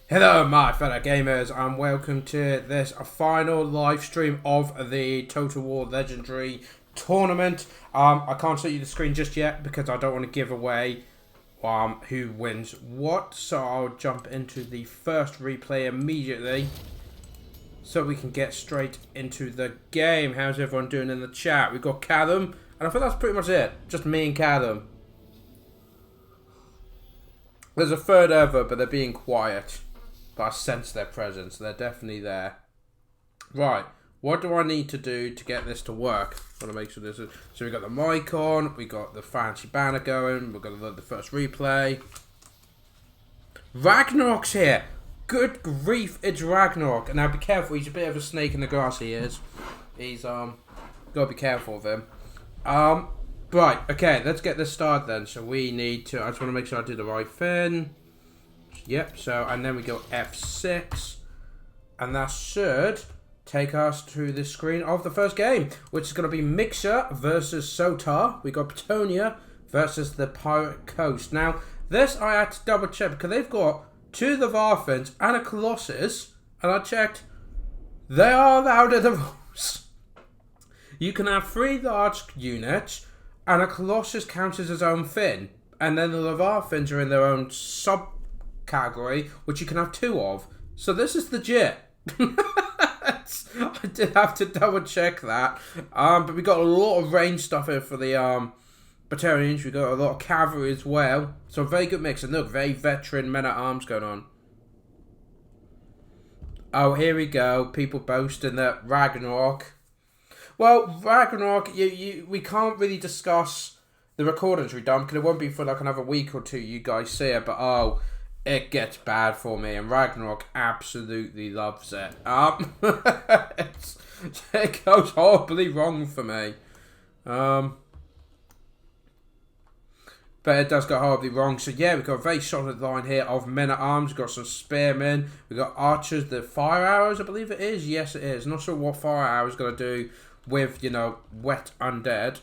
Hello my fellow gamers and welcome to this final live stream of the Total War Legendary Tournament. I can't show you the screen just yet because I don't want to give away who wins what, so I'll jump into the first replay immediately so we can get straight into the game. How's everyone doing in the chat? We've got Callum, and I think that's pretty much it, just me and Callum. There's a third ever, but they're being quiet. But I sense their presence. They're definitely there. Right. What do I need to do to get this to work? I want to make sure this is... So we got the mic on. We got the fancy banner going. We're going to load the first replay. Ragnarok's here. Good grief, it's Ragnarok. And now be careful. He's a bit of a snake in the grass, he is. He's, got to be careful of him. Right. Okay, let's get this started then. So we need to... I just want to make sure I do the right thing. Yep, so, and then we go F6, and that should take us to the screen of the first game, which is going to be Mixer versus Sotar. We got Petonia versus the Pirate Coast. Now, this I had to double check, because they've got two Leviathans and a Colossus, and I checked, they are allowed in the rules. You can have 3 large units, and a Colossus counts as his own thing, and then the Leviathans are in their own category, which you can have 2 of. So this is legit. I did have to double check that. But we got a lot of range stuff here for the battalions. We got a lot of cavalry as well. So a very good mix. And look, very veteran men at arms going on. Oh, here we go. People boasting that Ragnarok. Well, Ragnarok, we can't really discuss the recordings we've done because it won't be for like another week or two. You guys see it, but it gets bad for me, and Ragnarok absolutely loves it. It goes horribly wrong for me. But it does go horribly wrong. So yeah, we've got a very solid line here of men at arms. We've got some spearmen. We've got archers. The fire arrows, I believe it is. Yes, it is. Not sure what fire arrows going to do with, wet undead.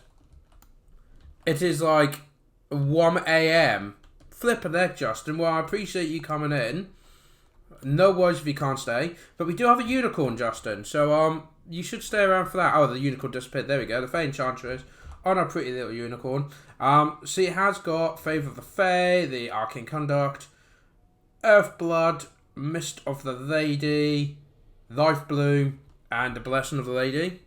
It is like 1 a.m. Flipping that, Justin. Well, I appreciate you coming in. No worries if you can't stay. But we do have a unicorn, Justin. So, you should stay around for that. Oh, the unicorn disappeared. There we go. The Fae Enchantress on a pretty little unicorn. So it has got Favour of the Fae, the Arcane Conduct, Earthblood, Mist of the Lady, Life Bloom, and the Blessing of the Lady.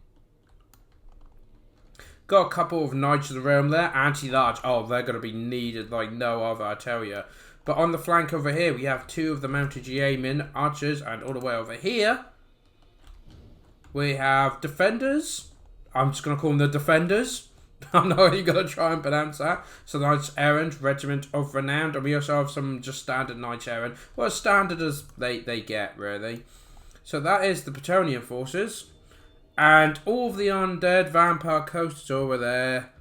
Got a couple of Knights of the Realm there. Anti-large. Oh, they're going to be needed like no other, I tell you. But on the flank over here, we have 2 of the Mounted Yeomen archers. And all the way over here, we have Defenders. I'm just going to call them the Defenders. I'm not really going to try and pronounce that. So Knights Errant, Regiment of Renown. And we also have some just standard Knights Errant. Well, as standard as they get, really. So that is the Petonian forces. And all of the undead vampire coasts over there.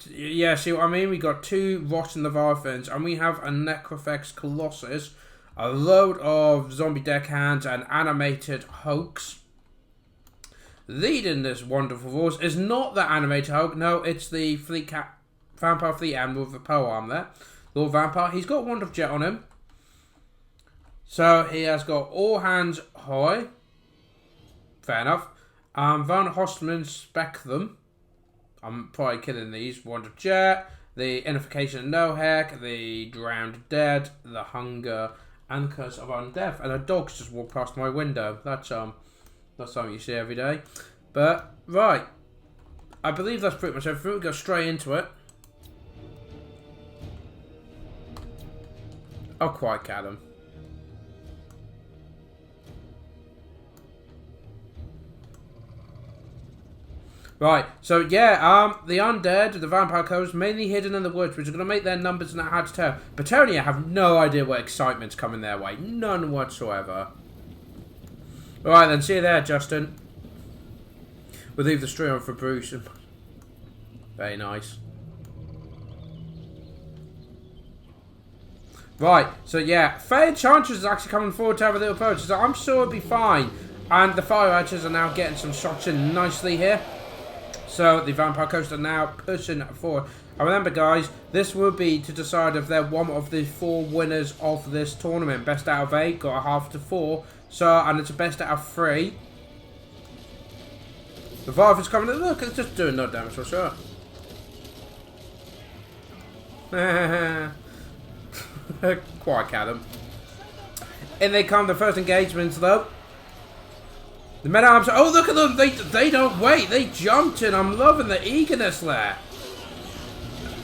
Yeah, see what I mean? We got 2 rotten Leviathans, and we have a Necrofex Colossus, a load of zombie deckhands, and animated Hulks. Leading this wonderful force is not the animated Hulk. No, it's the Vampire Fleet Admiral with the polearm there. Lord Vampire. He's got Wand of Jet on him. So he has got all hands high. Fair enough. Van Hostman spec them. I'm probably killing these. Wand of Jet, the Unification of Nohek, the Drowned Dead, the Hunger, and Curse of Undeath. And a dog's just walked past my window. That's something you see every day. But right, I believe that's pretty much everything. We go straight into it. Oh, quite, Callum. Right, so yeah, the undead, the vampire coast, mainly hidden in the woods, which are going to make their numbers not hard to tell. Petonia have no idea what excitement's coming their way. None whatsoever. Alright then, see you there, Justin. We'll leave the stream on for Bruce. Very nice. Right, so yeah, Fae Enchantress is actually coming forward to have a little approach, so I'm sure it'll be fine. And the fire archers are now getting some shots in nicely here. So the Vampire Coast are now pushing forward. And remember, guys, this will be to decide if they're one of the 4 winners of this tournament. Best out of 8, got a half to 4. So, and it's a best out of 3. The Leviathan's coming in. Look, it's just doing no damage for sure. Quiet cat them. In they come, the first engagements though. The men-at-arms, oh look at them, they don't wait, they jumped in, I'm loving the eagerness there.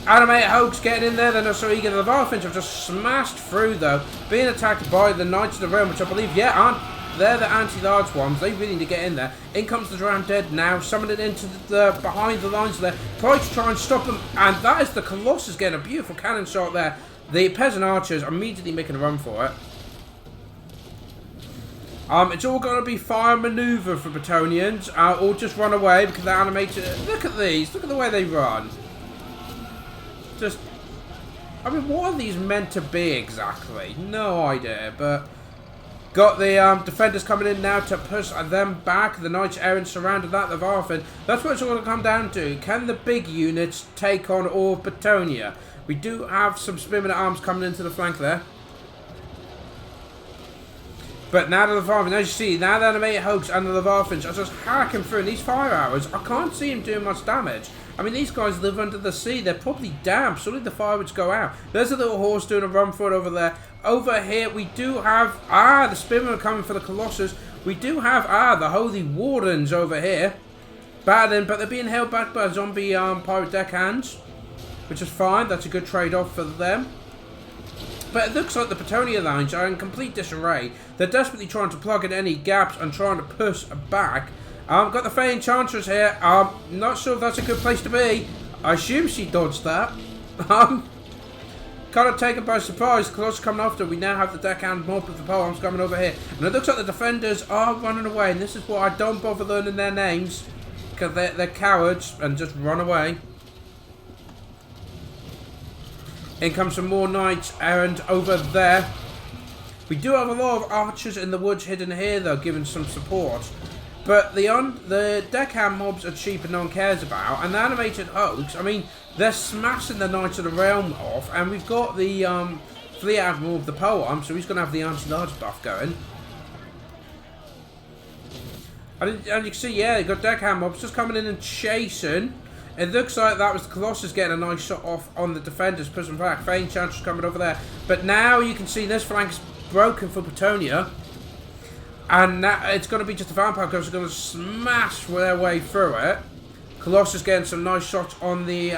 Animated Hoax getting in there, they're not so eager. The Leviathans have just smashed through though, being attacked by the Knights of the Realm, which I believe, they're the anti-large ones, they really need to get in there. In comes the Drowned Dead now, summoning into the behind the lines there, trying to try and stop them, and that is the Colossus getting a beautiful cannon shot there. The Peasant Archers are immediately making a run for it. It's all going to be fire maneuver for Bretonnians, or just run away because they're animated. Look at these, look at the way they run. Just, I mean, what are these meant to be exactly? No idea, but got the defenders coming in now to push them back. The Knights Errant surrounded that Leviathan. That's what it's all going to come down to. Can the big units take on all of Bretonnia? We do have some spearmen at arms coming into the flank there. But now the Leviathan, as you see, now the Animated Hoax and the Leviathans are just hacking through in these fire arrows. I can't see him doing much damage. I mean, these guys live under the sea. They're probably damp. Surely the fireworks go out. There's a little horse doing a run for it over there. Over here, we do have, the spearmen are coming for the Colossus. We do have, the Holy Wardens over here. Battling, but they're being held back by zombie pirate deckhands. Which is fine. That's a good trade-off for them. But it looks like the Bretonnia lines are in complete disarray. They're desperately trying to plug in any gaps and trying to push back. Got the Fey Enchantress here. Not sure if that's a good place to be. I assume she dodged that. Kind of taken by surprise. Close coming after. We now have the deckhand mob of the polearms coming over here. And it looks like the defenders are running away. And this is why I don't bother learning their names. Because they're cowards and just run away. In comes some more Knights Errant over there. We do have a lot of archers in the woods hidden here though, giving some support. But the deckhand mobs are cheap and no one cares about. And the Animated Hoax, I mean, they're smashing the Knights of the Realm off. And we've got the Fleet Admiral of the polearm, so he's going to have the anti-large buff going. And you can see, yeah, you've got deckhand mobs just coming in and chasing. It looks like that was the Colossus getting a nice shot off on the defenders, pushing back. Fey Enchantress coming over there. But now you can see this flank is broken for Bretonnia. And now it's going to be just the Vampire Coast are going to smash their way through it. Colossus getting some nice shots on the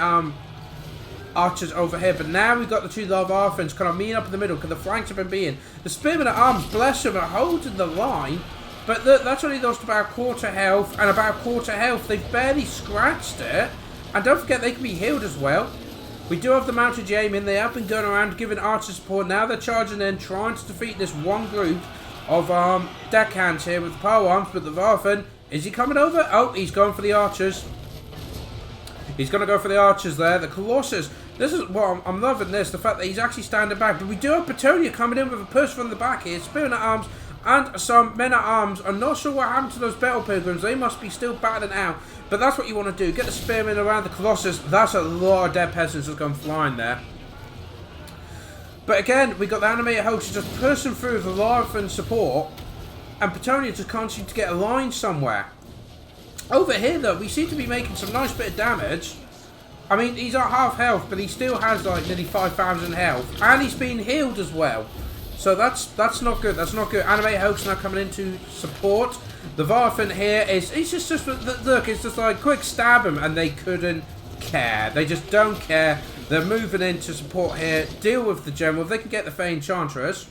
archers over here. But now we've got the 2 Leviathans kind of meeting up in the middle because the flanks have been beaten. The Spearmen at Arms, bless them, are holding the line. But look, that's only lost about quarter health. And about quarter health, they've barely scratched it. And don't forget, they can be healed as well. We do have the mounted yeomen. They have been going around giving archer support. Now they're charging in, trying to defeat this one group of deckhands here with the polearms. But the Leviathan, is he coming over? Oh, he's going for the archers. He's going to go for the archers there. The Colossus, this is what I'm loving this, the fact that he's actually standing back. But we do have Bretonnia coming in with a push from the back here. Spearmen at Arms and some men at arms. I'm not sure what happened to those battle pilgrims. They must be still battling out. But that's what you want to do. Get the spearmen around the Colossus. That's a lot of dead peasants that's gone flying there. But again, we got the Animated Hoax just pushing through the Leviathan support. And Bretonnia just can't seem to get a line somewhere. Over here though, we seem to be making some nice bit of damage. I mean, he's at half health, but he still has like nearly 5,000 health. And he's been healed as well. So that's not good. That's not good. Animated Hoax now coming in to support. The Leviathan here is, it's just look, it's just like quick stab him, and they couldn't care. They just don't care. They're moving in to support here. Deal with the general. If they can get the Fey Enchantress.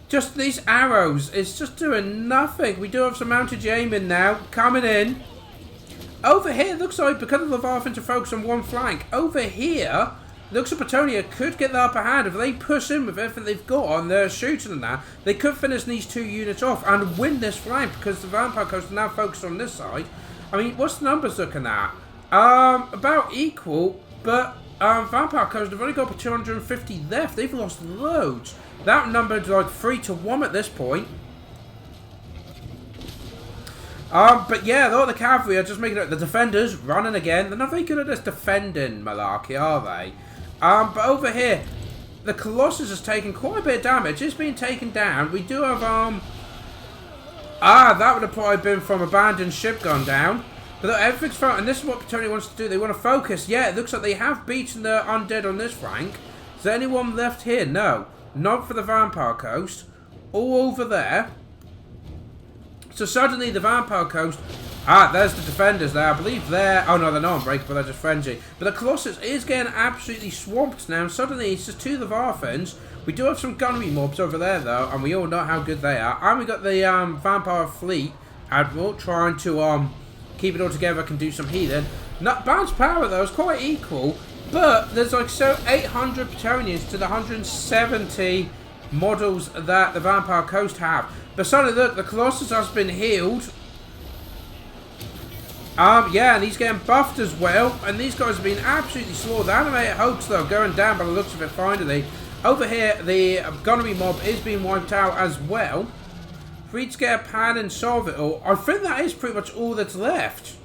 Just these arrows, it's just doing nothing. We do have some mounted yeomen now coming in. Over here, looks like because the Leviathan to focus on one flank. Over here, looks like Bretonnia could get the upper hand. If they push in with everything they've got and they're shooting and that, they could finish these 2 units off and win this flank because the Vampire Coast are now focused on this side. I mean, what's the numbers looking at? About equal, but Vampire Coast have only got 250 left. They've lost loads. That number's like 3 to 1 at this point. But yeah, though the cavalry are just making it. The defenders running again. They're not very good at this defending malarkey, are they? But over here, the Colossus has taken quite a bit of damage. It's been taken down. We do have that would have probably been from abandoned ship gone down. But everything's fine, and this is what Tony wants to do. They want to focus. Yeah, it looks like they have beaten the undead on this flank. Is there anyone left here? No. Not for the Vampire Coast. All over there. So suddenly the Vampire Coast... there's the defenders there. I believe they're... Oh no, they're not unbreakable. They're just frenzy. But the Colossus is getting absolutely swamped now. And suddenly it's just two of the Varfins. We do have some gunnery mobs over there though. And we all know how good they are. And we got the Vampire Fleet Admiral trying to keep it all together. Can do some healing. Bounce power though is quite equal. But there's like 800 Petonians to the 170 models that the Vampire Coast have. But suddenly look, the Colossus has been healed. Yeah, and he's getting buffed as well. And these guys have been absolutely slaughtered. The animated hoax though going down by the looks of it finally. Over here, the gunnery mob is being wiped out as well. Free to get a pan and solve it all. I think that is pretty much all that's left.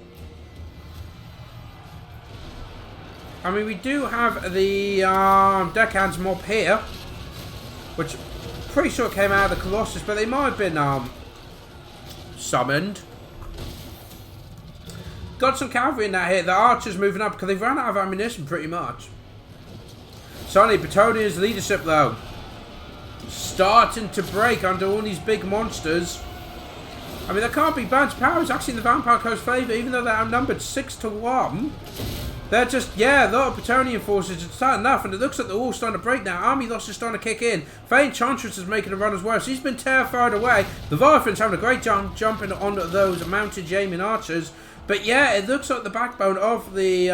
I mean, we do have the deckhands mob here, which pretty sure came out of the Colossus, but they might have been summoned. Got some cavalry in that here. The archers moving up because they've run out of ammunition pretty much. Suddenly, Petonia's leadership though starting to break under all these big monsters. I mean, there can't be bad power. It's actually in the Vampire Coast favour, even though they're outnumbered 6-1. They're just, yeah, a lot of Petonian forces. It's not enough, and it looks like they're all starting to break now. Army loss is starting to kick in. Fey Enchantress is making a run as well. She's been terrified away. The Varfins having a great jumping on those mounted Jamin archers. But yeah, it looks like the backbone of the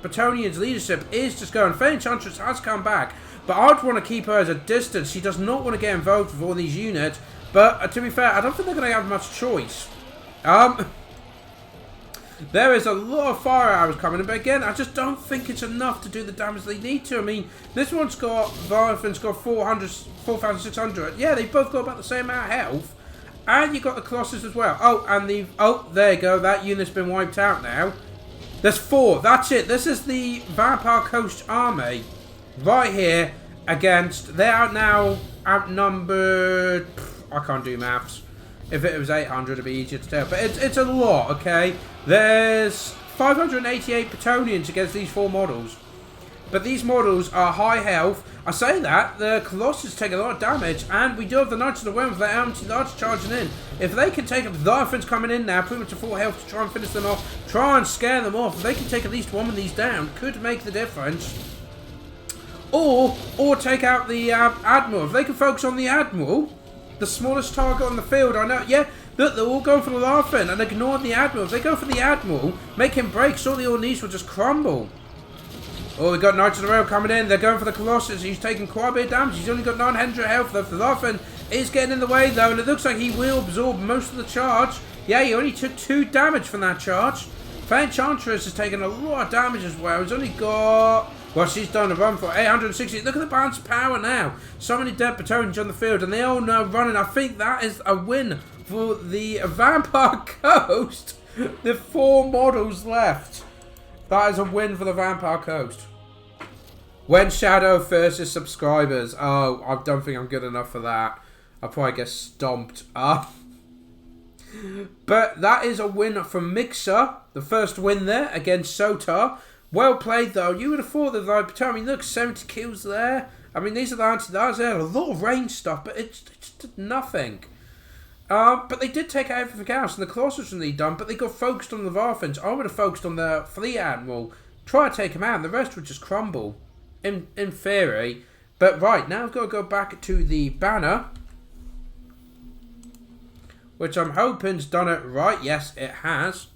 Petonians' leadership is just going. Fey Enchantress has come back, but I'd want to keep her as a distance. She does not want to get involved with all these units. But to be fair, I don't think they're going to have much choice. There is a lot of fire arrows coming in, but again, I just don't think it's enough to do the damage they need to. I mean, this one's got, Varfin's got 4,600. Yeah, they both got about the same amount of health. And you got the Colossus as well. Oh, and there you go. That unit's been wiped out now. There's 4. That's it. This is the Vampire Coast army right here against. They are now outnumbered. I can't do maths. If it was 800, it'd be easier to tell. But it's a lot, okay? There's 588 Petonians against these 4 models. But these models are high health. I say that, the Colossus take a lot of damage, and we do have the Knights of the Realm with their anti-large charging in. If they can take them, the Dolphins coming in now, pretty much to full health to try and finish them off, try and scare them off. If they can take at least one of these down, could make the difference. Or take out the Admiral. If they can focus on the Admiral, the smallest target on the field, I know, yeah, look, they're all going for the Larfin and ignore the Admiral. If they go for the Admiral, make him break, surely all these will just crumble. Oh, we got Knights of the Rail coming in. They're going for the Colossus. He's taking quite a bit of damage. He's only got 900 health. The Larfin is getting in the way, though, and it looks like he will absorb most of the charge. Yeah, he only took 2 damage from that charge. Fey Enchantress has taken a lot of damage as well. He's only got... Well, she's done a run for 860. Look at the balance of power now. So many dead Petonians on the field, and they all now running. I think that is a win for the Vampire Coast. The 4 models left. That is a win for the Vampire Coast. When Shadow versus subscribers. Oh, I don't think I'm good enough for that. I'll probably get stomped up. But that is a win from Mixer. The first win there against Sotar. Well played though. You would have thought that, like, I mean, look, 70 kills there. I mean, these are the anti-large there. A lot of range stuff, but it's nothing. But they did take out everything else, and the Colossus was really done, but they got focused on the Varfins. I would have focused on the Fleet Admiral, try to take him out, and the rest would just crumble, in theory. But right, now I've got to go back to the banner, which I'm hoping's done it right. Yes, it has.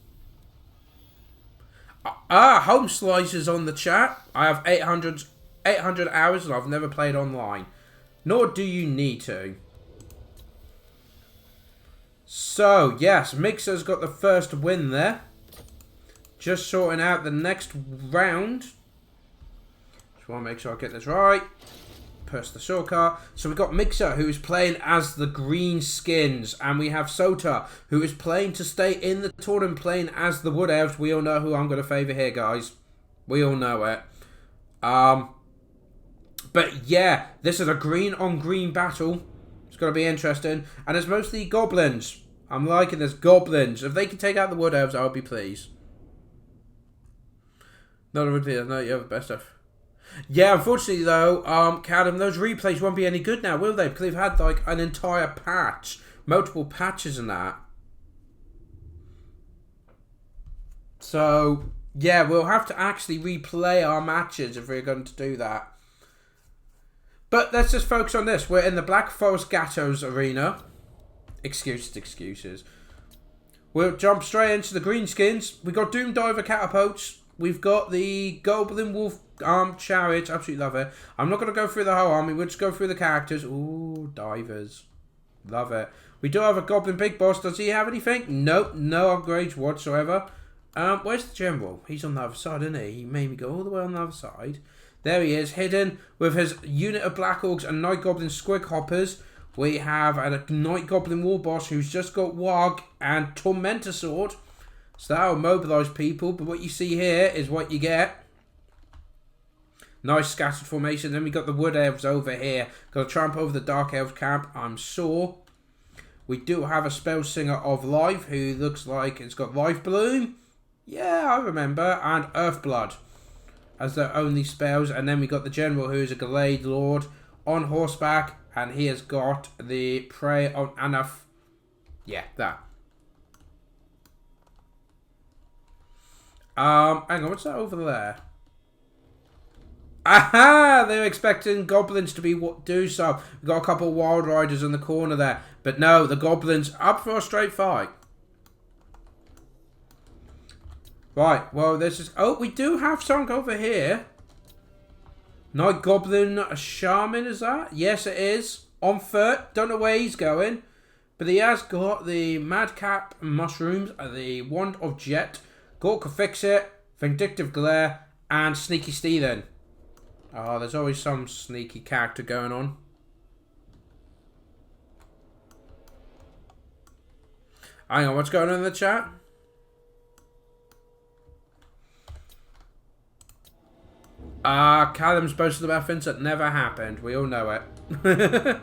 Home Slicer's on the chat. I have 800 hours, and I've never played online. Nor do you need to. So, yes, Mixer's got the first win there. Just sorting out the next round. Just want to make sure I get this right. press the shortcut. So we've got Mixer, who is playing as the green skins. And we have Sota, who is playing to stay in the tournament, playing as the Wood Elves. We all know who I'm going to favour here, guys. We all know it. But yeah, this is a green on green battle. It's going to be interesting. And it's mostly goblins. I'm liking this. Goblins. If they can take out the Wood Elves, I'll be pleased. Not a repeat. No, you have the best stuff. Yeah, unfortunately though, Callum, those replays won't be any good now, will they? Because they've had like an entire patch. Multiple patches and that. So, yeah, we'll have to actually replay our matches if we're going to do that. But let's just focus on this. We're in the Black Forest Gattos arena. Excuses. We'll jump straight into the greenskins. We've got Doom Diver catapults. We've got the Goblin Wolf chariots. Absolutely love it. I'm not going to go through the whole army. We'll just go through the characters. Ooh, divers. Love it. We do have a Goblin Big Boss. Does he have anything? Nope. No upgrades whatsoever. Where's the General? He's on the other side, isn't he? He made me go all the way on the other side. There he is, hidden with his unit of Black Orcs and Night Goblin Squig Hoppers. We have a Night Goblin War Boss who's just got Warg and Tormentor Sword. So that'll mobilise people. But what you see here is what you get. Nice scattered formation. Then we got the Wood Elves over here. Got to tramp over the Dark Elves camp, I'm sure. We do have a Spell Singer of Life who looks like it's got Life Bloom. Yeah, I remember. And Earthblood as their only spells. And then we got the General, who is a Glade Lord on horseback, and he has got the Prey on Anaf. Yeah, that. Hang on, what's that over there? Aha! They're expecting goblins to do so. We've got a couple of Wild Riders in the corner there. But no, the goblins up for a straight fight. Right, well, this is... Oh, we do have something over here. Night Goblin Shaman, is that? Yes, it is. On foot. Don't know where he's going. But he has got the Madcap Mushrooms, the Wand of Jet, Gork can Fix It, Vindictive Glare, and Sneaky Stealing. Oh, there's always some sneaky character going on. Hang on, what's going on in the chat? Callum's boasted about things that never happened. We all know it.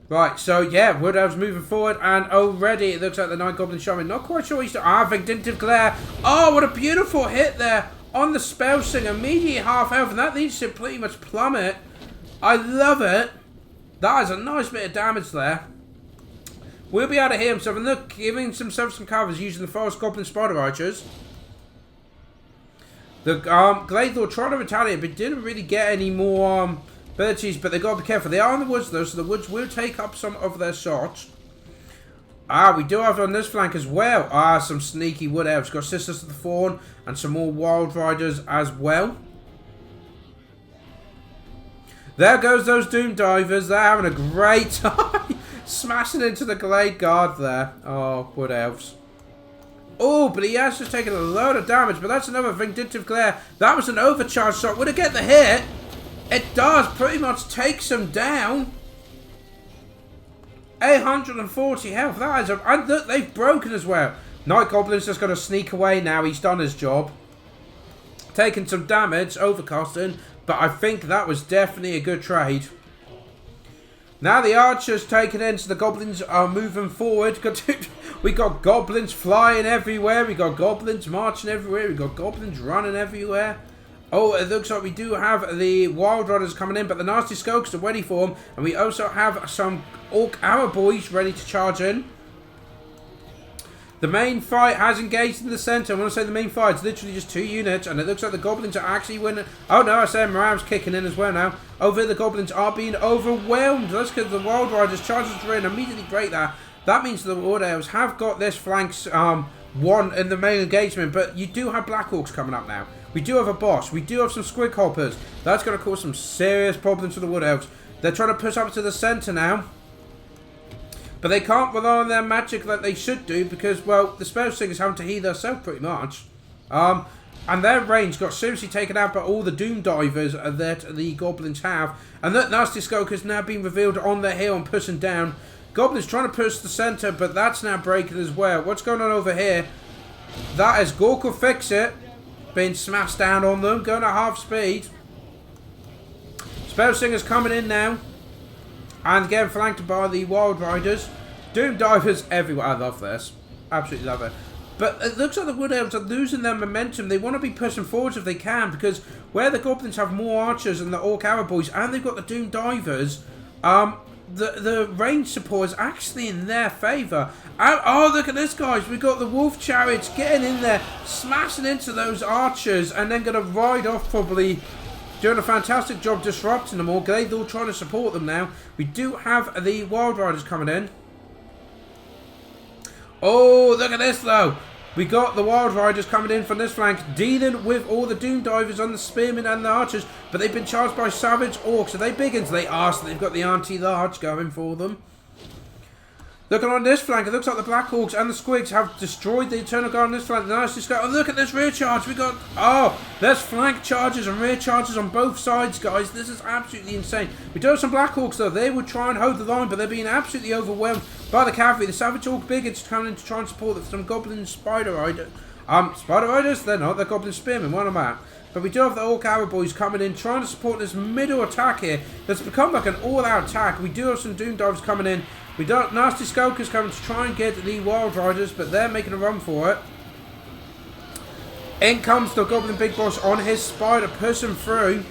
Right, so yeah, Wood Elves moving forward, and already it looks like the Night Goblin Shaman. Not quite sure he's... Vindictive Glare. Oh, what a beautiful hit there on the Spell Singer. Immediate half health, and that needs to pretty much plummet. I love it. That is a nice bit of damage there. We'll be able to hear himself, and look, giving himself some covers using the Forest Goblin Spider Archers. The Glade Lord tried to retaliate, but didn't really get any more abilities, but they've got to be careful. They are in the woods, though, so the woods will take up some of their shots. We do have on this flank as well, some sneaky Wood Elves. Got Sisters of the Fawn and some more Wild Riders as well. There goes those Doom Divers. They're having a great time. Smashing into the Glade Guard there. Oh, Wood Elves. Oh, but he has just taken a load of damage. But that's another Vindictive Glare. That was an overcharge shot. Would it get the hit? It does. Pretty much takes him down. 840 health. That is and look, they've broken as well. Night Goblin's just going to sneak away now. He's done his job. Taking some damage. Overcasting. But I think that was definitely a good trade. Now the archers taken in, so the goblins are moving forward. We got goblins flying everywhere. We got goblins marching everywhere. We got goblins running everywhere. Oh, it looks like we do have the Wild Riders coming in, but the Nasty Skulks are ready for them. And we also have some Orc Arrow Boys ready to charge in. The main fight has engaged in the centre. I want to say the main fight is literally just 2 units, and it looks like the goblins are actually winning. Oh no, I said Morav's kicking in as well now. Over the goblins are being overwhelmed. That's because the Wild Riders charges through and immediately break that. That means the Wood Elves have got this flanks won in the main engagement, but you do have Black Orcs coming up now. We do have a boss. We do have some Squig Hoppers. That's going to cause some serious problems for the Wood Elves. They're trying to push up to the centre now. But they can't rely on their magic like they should do because, well, the Spell Singer's having to heal herself pretty much. And And their range got seriously taken out by all the Doom Divers that the Goblins have. And that Nasty Skulk has now been revealed on the hill and pushing down. Goblins trying to push the centre, but that's now breaking as well. What's going on over here? That is Gorka Fix It being smashed down on them, going at half speed. Spellsinger's coming in now. And getting flanked by the Wild Riders. Doom Divers everywhere. I love this. Absolutely love it. But it looks like the Wood Elves are losing their momentum. They want to be pushing forwards if they can, because where the Goblins have more archers than the Orc Arrow Boys, and they've got the Doom Divers, the range support is actually in their favour. Oh, look at this, guys. We've got the Wolf Chariots getting in there, smashing into those archers, and then going to ride off probably, doing a fantastic job disrupting them all. They're all trying to support them now. We do have the Wild Riders coming in. Oh, look at this, though. We got the Wild Riders coming in from this flank, dealing with all the Doom Divers on the Spearmen and the Archers, but they've been charged by Savage Orcs. Are they big uns? They are, so they've got the anti-large going for them. Looking on this flank, it looks like the Black Orcs and the Squigs have destroyed the Eternal Guard on this flank. Nicely scout. Oh, look at this rear charge. We got, oh, there's flank charges and rear charges on both sides, guys. This is absolutely insane. We do have some Black Orcs, though. They would try and hold the line, but they're being absolutely overwhelmed by the cavalry. The Savage Orc bigots coming in to try and support some Goblin Spider Riders. Spider Riders? They're not. They're Goblin Spearmen. One of them out. But we do have the Orc Arrow Boys coming in, trying to support this middle attack here. That's become like an all-out attack. We do have some Doom Divers coming in. We don't. Nasty Skulkers coming to try and get the Wild Riders, but they're making a run for it. In comes the Goblin Big Boss on his Spider, pushing through.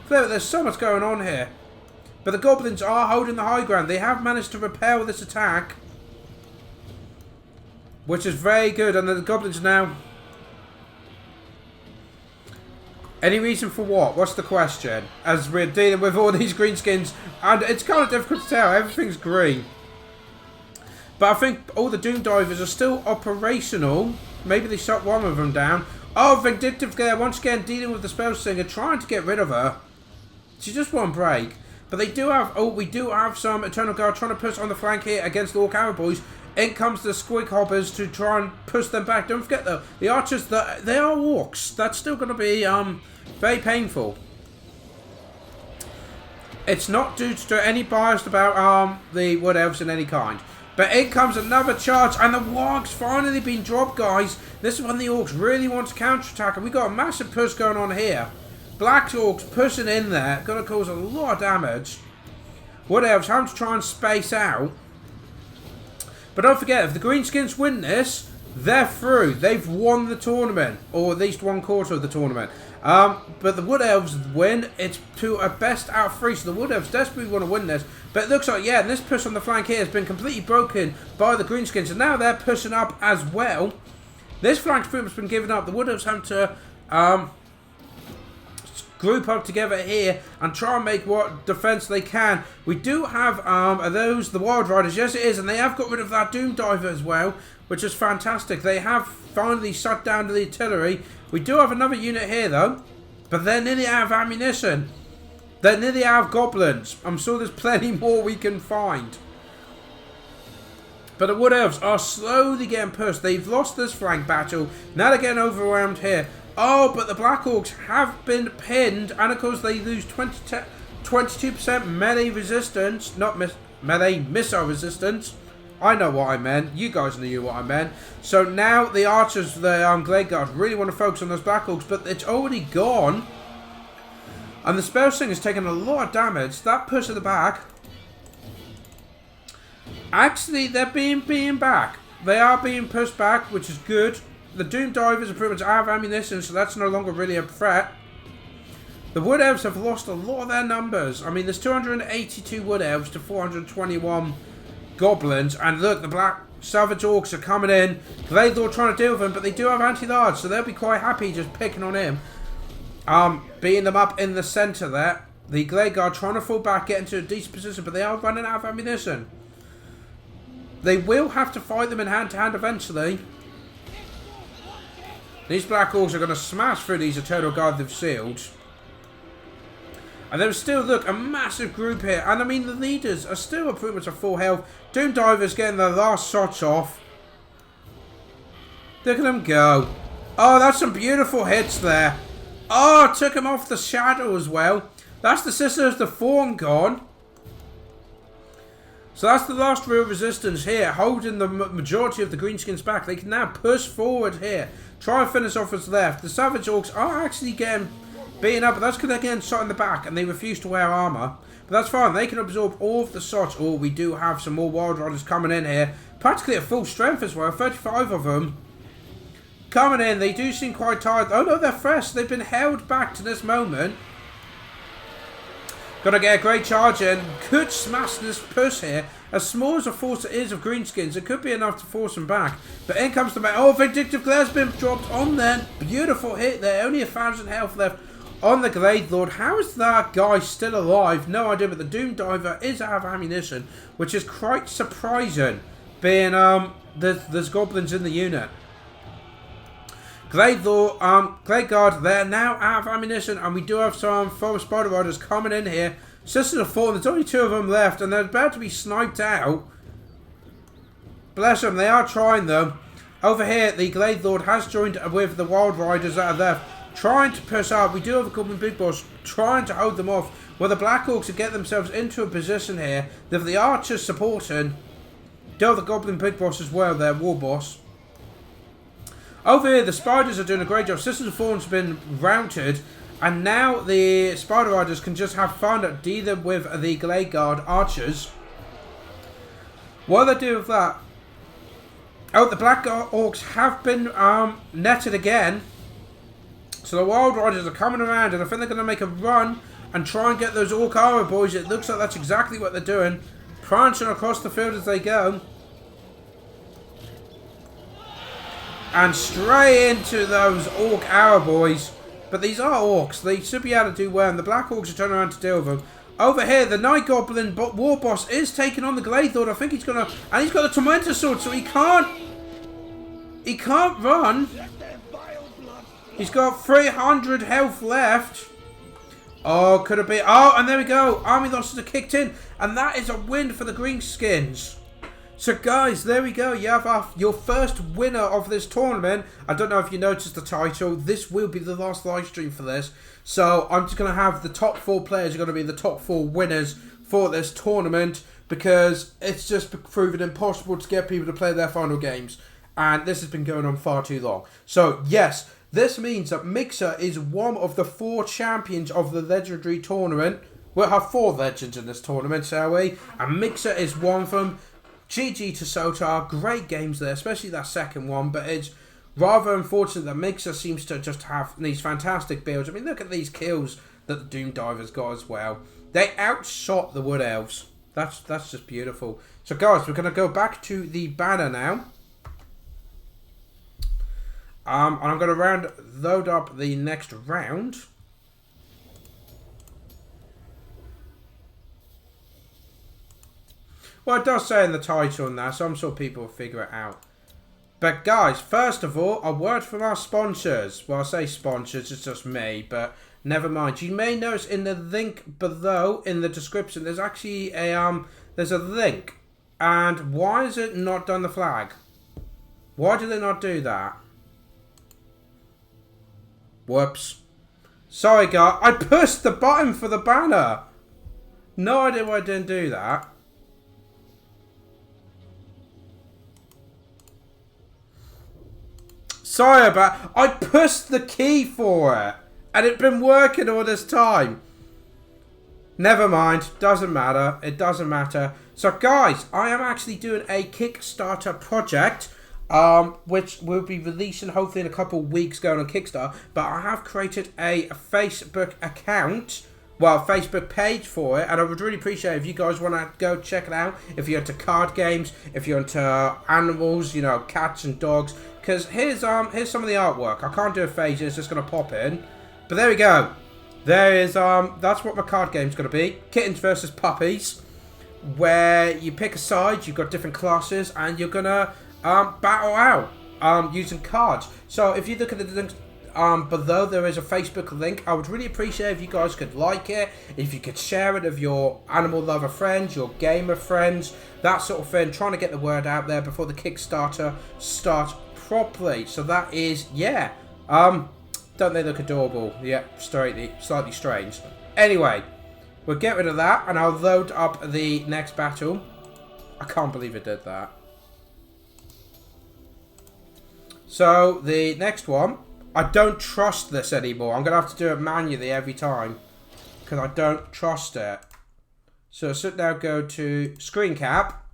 There's so much going on here. But the Goblins are holding the high ground. They have managed to repel this attack, which is very good. And the Goblins now... Any reason for what? What's the question? As we're dealing with all these greenskins, and it's kind of difficult to tell. Everything's green. But I think all the Doom Divers are still operational. Maybe they shot one of them down. Oh, Vindictive there, once again dealing with the Spellsinger, trying to get rid of her. She just won't break. But they do have, oh, we do have some Eternal Guard trying to push on the flank here against the Orc Arrow Boys. In comes the Squig Hoppers to try and push them back. Don't forget though, the Archers, they are Orcs. That's still going to be very painful. It's not due to any bias about the Wood Elves in any kind. But in comes another charge, and the Warg's finally been dropped, guys. This is when the Orcs really want to counterattack, and we got a massive push going on here. Black Orcs pushing in there, going to cause a lot of damage. Wood Elves having to try and space out. But don't forget, if the Greenskins win this, they're through. They've won the tournament, or at least 1/4 of the tournament. But the Wood Elves win. It's to a best out of 3, so the Wood Elves desperately want to win this. But it looks like, yeah, and this push on the flank here has been completely broken by the Greenskins, and now they're pushing up as well. This flank's pretty much been given up. The Wood Elves have to group up together here and try and make what defense they can. We do have, are those the Wild Riders? Yes, it is, and they have got rid of that Doom Diver as well, which is fantastic. They have finally shut down the artillery. We do have another unit here, though, but they're nearly out of ammunition. They're nearly out of goblins. I'm sure there's plenty more we can find. But the Wood Elves are slowly getting pushed. They've lost this flank battle. Now they're getting overwhelmed here. Oh, but the Black Orcs have been pinned, and of course they lose 22% melee resistance, not melee missile resistance. I know what I meant. You guys knew what I meant. So now the archers, the Glade Guard, really want to focus on those Black Orcs, but it's already gone. And the Spellsinger's taken a lot of damage. That push at the back. Actually, they're being back. They are being pushed back, which is good. The Doom Divers are pretty much out of ammunition, so that's no longer really a threat. The Wood Elves have lost a lot of their numbers. I mean, there's 282 Wood Elves to 421 Goblins. And look, the Black Savage Orcs are coming in. They're all trying to deal with them, but they do have anti-large, so they'll be quite happy just picking on him. Beating them up in the centre there. The Glade Guard trying to fall back, get into a decent position, but they are running out of ammunition. They will have to fight them in hand-to-hand eventually. These Black Orcs are going to smash through these Eternal Guard they've sealed. And there's still, look, a massive group here. And I mean, the leaders are still pretty much at full health. Doom Divers getting their last shots off. Look at them go. Oh, that's some beautiful hits there. Oh, took him off the shadow as well. That's the Sisters of the Fawn gone. So that's the last real resistance here, holding the majority of the Greenskins back. They can now push forward here. Try and finish off what's left. The Savage Orcs are actually getting beaten up, but that's because they're getting shot in the back and they refuse to wear armor. But that's fine. They can absorb all of the shots. Oh, we do have some more Wild Riders coming in here. Practically at full strength as well. 35 of them. Coming in. They do seem quite tired. Oh no, they're fresh. They've been held back to this moment. Gotta get a great charge in. Could smash this push here. As small as a force it is of Greenskins, it could be enough to force them back. But in comes the man. Oh, Vindictive Glare's been dropped on there. Beautiful hit there. Only 1,000 health left on the Glade Lord. How is that guy still alive? No idea, but the Doom Diver is out of ammunition, which is quite surprising, being there's goblins in the unit. Glade Lord, Glade Guard, they're now out of ammunition, and we do have some Forest Spider Riders coming in here. Sisters of Fallen, there's only 2 of them left, and they're about to be sniped out. Bless them, they are trying though. Over here, the Glade Lord has joined with the Wild Riders that are left, trying to push out. We do have a Goblin Big Boss trying to hold them off. Well, the Black Orcs get themselves into a position here. They have the Archers supporting. Do have the Goblin Big Boss as well, their War Boss. Over here, the Spiders are doing a great job. Sisters of Fallen's been routed. And now the Spider Riders can just have fun dealing with the Glade Guard Archers. What do they do with that? Oh, the Black Orcs have been netted again. So the Wild Riders are coming around, and I think they're going to make a run and try and get those Orc Arrow boys. It looks like that's exactly what they're doing. Prancing across the field as they go. And straight into those Orc Arrow boys. But these are Orcs. They should be able to do well. And the Black Orcs are turning around to deal with them. Over here, the Night Goblin War Boss is taking on the Glade Lord. I think he's going to... And he's got the Tormentor Sword, so he can't... He can't run. He's got 300 health left. Oh, could it be... Oh, and there we go. Army losses are kicked in. And that is a win for the Greenskins. So guys, there we go. You have your first winner of this tournament. I don't know if you noticed the title. This will be the last live stream for this. So I'm just going to have the top 4 players are going to be the top 4 winners for this tournament. Because it's just proven impossible to get people to play their final games. And this has been going on far too long. So yes, this means that Mixer is one of the 4 champions of the legendary tournament. We'll have 4 legends in this tournament, shall we? And Mixer is one of them. GG to Sotar, great games there, especially that second one, but it's rather unfortunate that Mixer seems to just have these fantastic builds. I mean, look at these kills that the Doom Divers got as well. They outshot the Wood Elves. That's just beautiful. So guys, we're going to go back to the banner now. And I'm going to load up the next round. Well, it does say in the title and that, so I'm sure people will figure it out. But guys, first of all, a word from our sponsors. Well, I say sponsors, it's just me, but never mind. You may notice in the link below, in the description, there's actually a, there's a link. And why is it not done the flag? Why do they not do that? Whoops. Sorry, guys. I pushed the button for the banner. No idea why I didn't do that. Sorry about... I pushed the key for it. And it's been working all this time. Never mind. Doesn't matter. It doesn't matter. So, guys, I am actually doing a Kickstarter project. Which will be releasing hopefully in a couple of weeks going on Kickstarter. But I have created a Facebook account. Well, Facebook page for it. And I would really appreciate it if you guys want to go check it out. If you're into card games. If you're into animals. You know, cats and dogs. Because here's some of the artwork. I can't do a phase. It's just going to pop in. But there we go. There is, that's what my card game's going to be. Kittens versus puppies. Where you pick a side. You've got different classes. And you're going to... battle out using cards. So if you look at the links below, there is a Facebook link. I would really appreciate if you guys could like it, if you could share it with your animal lover friends, your gamer friends, that sort of thing, trying to get the word out there before the Kickstarter starts properly. So that is, yeah, Don't they look adorable? Yeah, slightly strange. Anyway, we'll get rid of that, and I'll load up the next battle. I can't believe it did that. So, the next one, I don't trust this anymore. I'm going to have to do it manually every time, because I don't trust it. So, should now go to screen cap,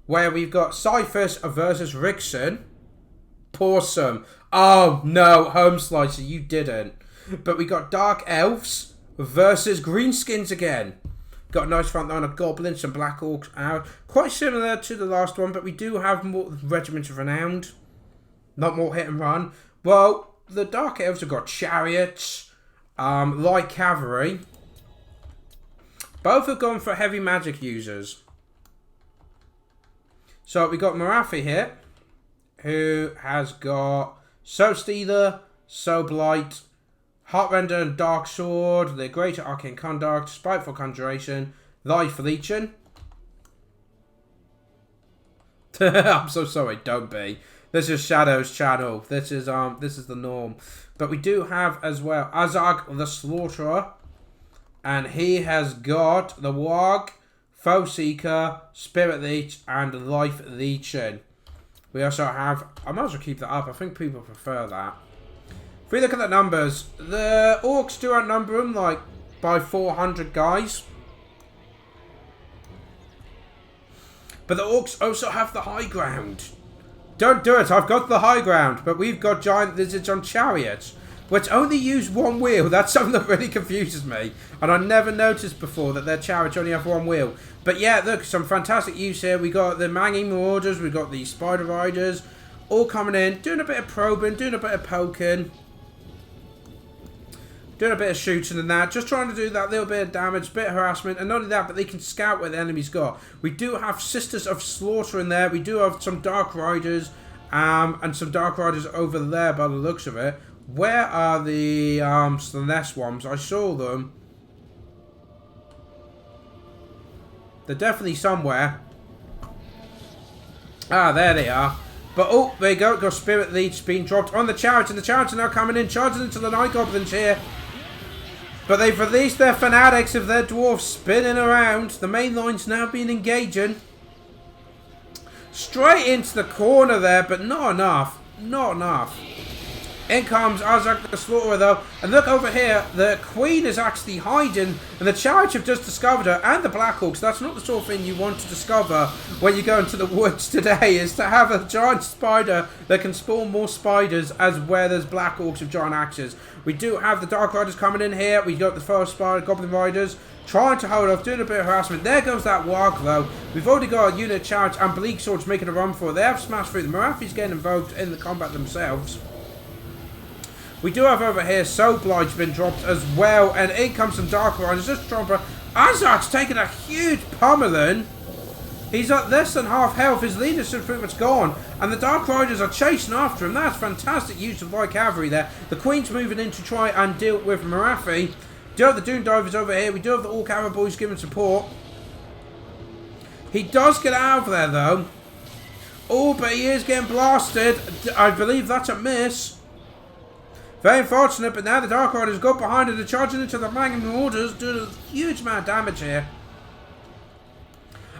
where we've got Cyphus versus Rickson. Awesome. Oh, no, Home Slicer, you didn't. But we got Dark Elves versus Greenskins again. Got a nice front line of Goblins and Black Orcs out. Quite similar to the last one, but we do have more Regiments of Renowned. Not more hit and run. Well, the Dark Elves have got Chariots, Light Cavalry. Both have gone for heavy magic users. So we got Marathi here, who has got Soul Stealer, Soul Blight, Heartrender and Dark Sword, the Greater Arcane Conduct, Spiteful Conjuration, Life Legion. I'm so sorry, don't be. This is Shadow's channel. This is the norm. But we do have as well Azag the Slaughterer, and he has got the Warg, Foe Seeker, Spirit Leech, and Life Legion. We also have, I might as well keep that up. I think people prefer that. If we look at the numbers, the Orcs do outnumber them like by 400 guys. But the Orcs also have the high ground. Don't do it, I've got the high ground. But we've got giant lizards on chariots, which only use one wheel. That's something that really confuses me. And I never noticed before that their chariots only have one wheel. But yeah, look, some fantastic use here. We got the Mangy Marauders, we got the Spider Riders, all coming in, doing a bit of probing, doing a bit of poking. Doing a bit of shooting and that. Just trying to do that little bit of damage, bit of harassment. And not only that, but they can scout where the enemy's got. We do have Sisters of Slaughter in there. We do have some Dark Riders. And some Dark Riders over there by the looks of it. Where are the Slanesh ones? I saw them. They're definitely somewhere. Ah, there they are. But, oh, there you go. Got Spirit Leech being dropped on the Chariots. And the Chariots are now coming in, charging into the Night Goblins here. But they've released their Fanatics of their Dwarfs spinning around. The main line's now been engaging. Straight into the corner there, but not enough. Not enough. In comes Azak the Slaughterer though. And look over here, the Queen is actually hiding. And the Chariots have just discovered her. And the Black Orcs. That's not the sort of thing you want to discover when you go into the woods today. Is to have a giant spider that can spawn more spiders as where there's Black Orcs with giant axes. We do have the Dark Riders coming in here. We got the first Spider Goblin Riders trying to hold off, doing a bit of harassment. There goes that Warg though. We've already got a unit of Chariots and Bleak Swords making a run for it. They have smashed through. The Marathi's getting involved in the combat themselves. We do have over here Soul Blight's been dropped as well. And in comes some Dark Riders. Just dropping. Azak's taking a huge pummeling. He's at less than half health. His leadership's pretty much gone. And the Dark Riders are chasing after him. That's fantastic use of light cavalry there. The Queen's moving in to try and deal with Marathi. We do have the Doom Divers over here. We do have the All Arrow Boys giving support. He does get out of there though. Oh, but he is getting blasted. I believe that's a miss. Very unfortunate, but now the Dark Riders got behind it. They're charging into the Mangy Marauders, doing a huge amount of damage here.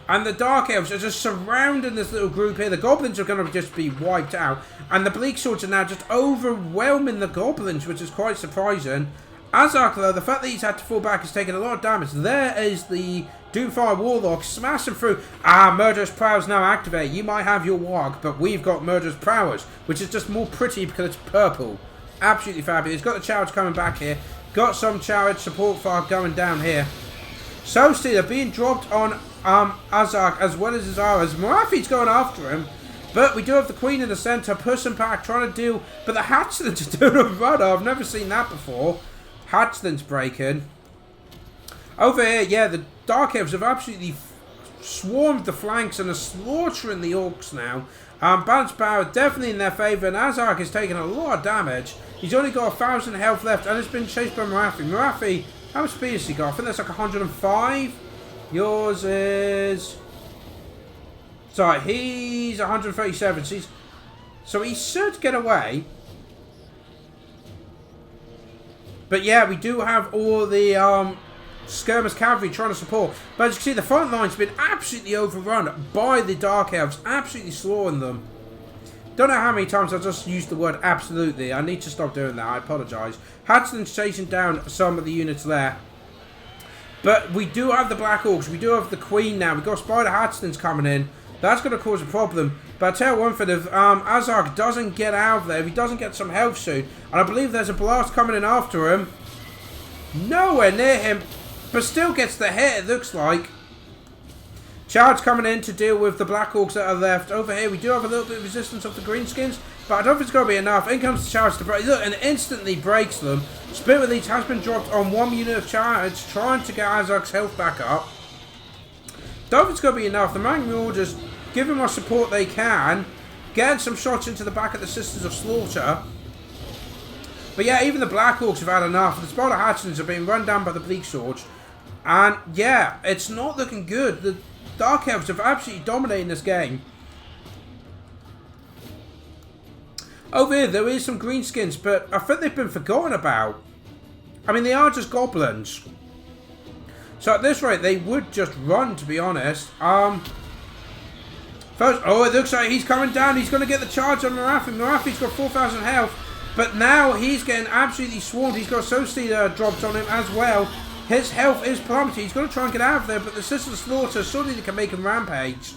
And the Dark Elves are just surrounding this little group here. The Goblins are going to just be wiped out. And the Bleak Swords are now just overwhelming the Goblins, which is quite surprising. Azak, though, the fact that he's had to fall back is taking a lot of damage. There is the Doomfire Warlock smashing through. Ah, Murderous Prowess now activate. You might have your Warg, but we've got Murderous Prowess, which is just more pretty because it's purple. Absolutely fabulous. Got the Chariots coming back here. Got some Chariot support fire going down here. Soul Stealer being dropped on Azak as well as his Aras. Marathi's going after him. But we do have the Queen in the centre, pushing back, trying to deal. But the Hatchlings are doing a rudder. I've never seen that before. Hatchlings breaking. Over here, yeah, the Dark Elves have absolutely swarmed the flanks and are slaughtering the Orcs now. Balance power definitely in their favour, and Azak is taking a lot of damage. He's only got 1,000 health left, and it's been chased by Marathi. Marathi, how much speed has he got? I think that's like 105. Yours is... Sorry, he's 137. So So he should get away. But yeah, we do have all the skirmish cavalry trying to support. But as you can see, the front line's been absolutely overrun by the Dark Elves. Absolutely slaughtering them. Don't know how many times I've just used the word absolutely. I need to stop doing that. I apologise. Hatchland's chasing down some of the units there. But we do have the Black Orcs. We do have the Queen now. We've got Spider Hatchlands coming in. That's going to cause a problem. But I tell you one thing, if Azarg doesn't get out of there, if he doesn't get some health soon, and I believe there's a blast coming in after him, nowhere near him, but still gets the hit, it looks like. Charge coming in to deal with the Black Orcs that are left. Over here, we do have a little bit of resistance of the Greenskins, but I don't think it's going to be enough. In comes the Charge to break. Look, and instantly breaks them. Spirit Leech has been dropped on one unit of Charge, trying to get Azarg's health back up. Don't think it's going to be enough. The Magma Orders giving my support they can. Getting some shots into the back of the Sisters of Slaughter. But yeah, even the Black Orcs have had enough. The Spider Hatchlings have been run down by the Bleak Swords. And yeah, it's not looking good. The Dark Elves have absolutely dominated this game. Over here, there is some Greenskins, but I think they've been forgotten about. I mean, they are just goblins. So at this rate, they would just run, to be honest. First, oh, it looks like he's coming down. He's going to get the charge on Marathi. Marathi's got 4,000 health. But now he's getting absolutely swarmed. He's got Soul Stealer dropped on him as well. His health is plummeted. He's going to try and get out of there, but the Sisters of Slaughter, surely they can make him rampage.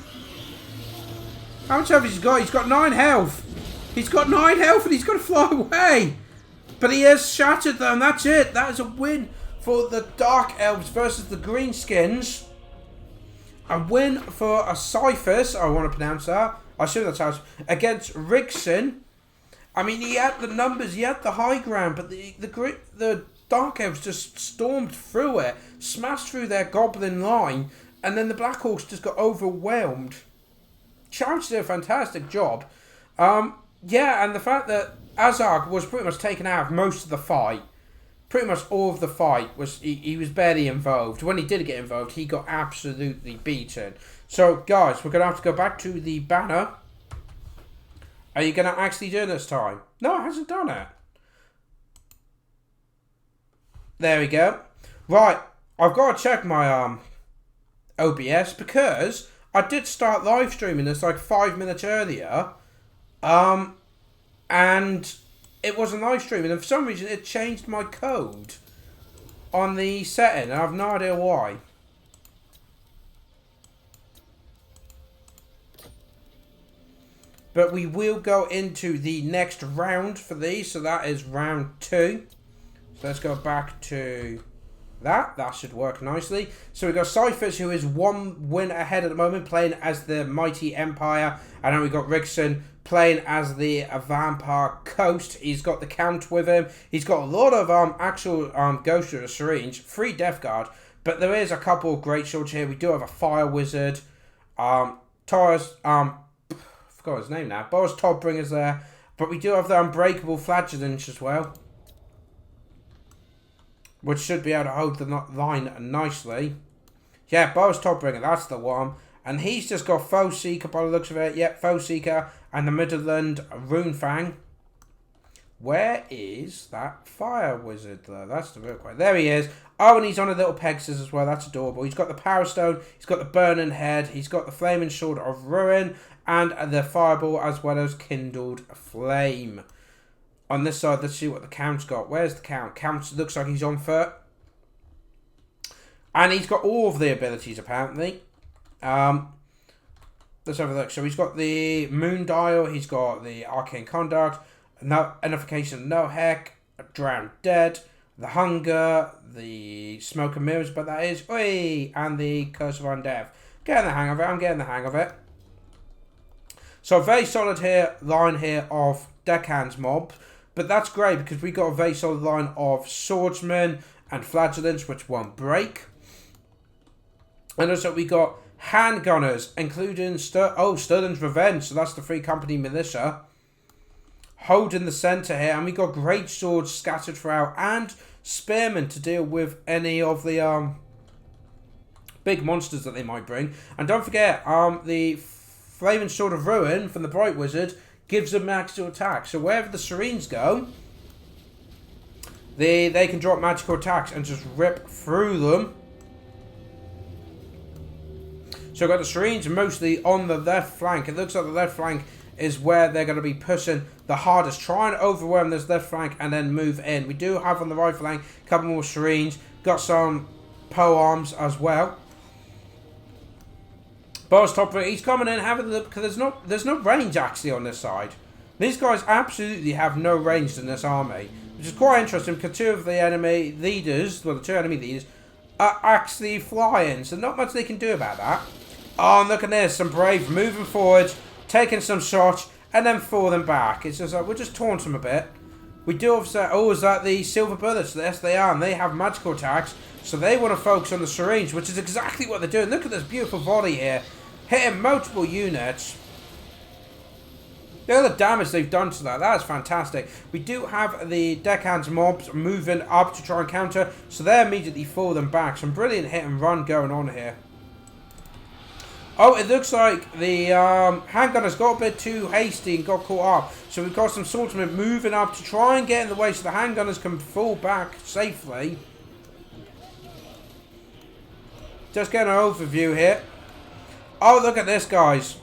How much health has he got? He's got 9 health. He's got 9 health and he's got to fly away. But he has shattered them. That's it. That is a win for the Dark Elves versus the Greenskins. A win for a Cyphus, I want to pronounce that. I assume that's how it's against Rigson. I mean, he had the numbers, he had the high ground, but the Dark Elves just stormed through it, smashed through their goblin line, and then the Black Orcs just got overwhelmed. Charge did a fantastic job. Yeah, and the fact that Azarg was pretty much taken out of most of the fight. Pretty much all of the fight was he was barely involved. When he did get involved, he got absolutely beaten. So, guys, we're going to have to go back to the banner. Are you going to actually do it this time? No, it hasn't done it. There we go. Right, I've got to check my OBS because I did start live streaming this like 5 minutes earlier. And it wasn't live streaming, and for some reason it changed my code on the setting, and I have no idea why. But we will go into the next round for these, so that is round 2. So let's go back to that. That should work nicely. So we've got Cyphers, who is 1 win ahead at the moment, playing as the Mighty Empire. And then we've got Rigson playing as the Vampire Coast. He's got the Count with him. He's got a lot of actual Ghost of a Syringe, 3 Death Guard. But there is a couple of great swords here. We do have a Fire Wizard. Taurus, forgot his name now. Boris Todbringer's there. But we do have the Unbreakable Flagellants as well, which should be able to hold the line nicely. Yeah, Boris Todbringer, that's the one. And he's just got Foe Seeker by the looks of it. Yep, Foe Seeker and the Midland Runefang. Where is that Fire Wizard though? That's the real question. There he is. Oh, and he's on a little Pegasus as well. That's adorable. He's got the Power Stone. He's got the Burning Head. He's got the Flaming Sword of Ruin. And the Fireball as well as Kindled Flame. On this side, let's see what the Count's got. Where's the Count? Count looks like he's on foot. And he's got all of the abilities apparently. Let's have a look. So he's got the Moon Dial. He's got the Arcane Conduct. No Unification, No Heck. Drowned Dead. The Hunger. The Smoke and Mirrors, but that is. Oi! And the Curse of Undeath. Getting the hang of it. I'm getting the hang of it. So a very solid line here of Deckhands mob. But that's great because we got a very solid line of Swordsmen and Flagellants, which won't break. And also we got Handgunners, including Sterling's Revenge. So that's the Free Company Militia. Holding the centre here. And we got Great Swords scattered throughout. And Spearmen to deal with any of the big monsters that they might bring. And don't forget, the Flaming Sword of Ruin from the Bright Wizard gives them magical attack. So wherever the Serines go, they can drop magical attacks and just rip through them. So I've got the Serines mostly on the left flank. It looks like the left flank is where they're going to be pushing the hardest. Try and overwhelm this left flank and then move in. We do have on the right flank a couple more Serines. Got some polearms as well. Boss top, he's coming in, having a look, because there's no range actually on this side. These guys absolutely have no range in this army, which is quite interesting because two of the enemy leaders, well, the two enemy leaders, are actually flying, so not much they can do about that. Oh, look at this, some brave moving forward, taking some shots, and then falling back. It's just like, we'll just taunt them a bit. We do offset, oh, is that the silver bullets? Yes, they are, and they have magical attacks, so they want to focus on the Serines, which is exactly what they're doing. Look at this beautiful volley here, hitting multiple units. Look at the damage they've done to that. That's fantastic. We do have the deckhands mobs moving up to try and counter, so they're immediately falling back. Some brilliant hit and run going on here. Oh, it looks like the handgunners got a bit too hasty and got caught up. So we've got some swordsmen moving up to try and get in the way so the handgunners can fall back safely. Just getting an overview here. Oh, look at this, guys.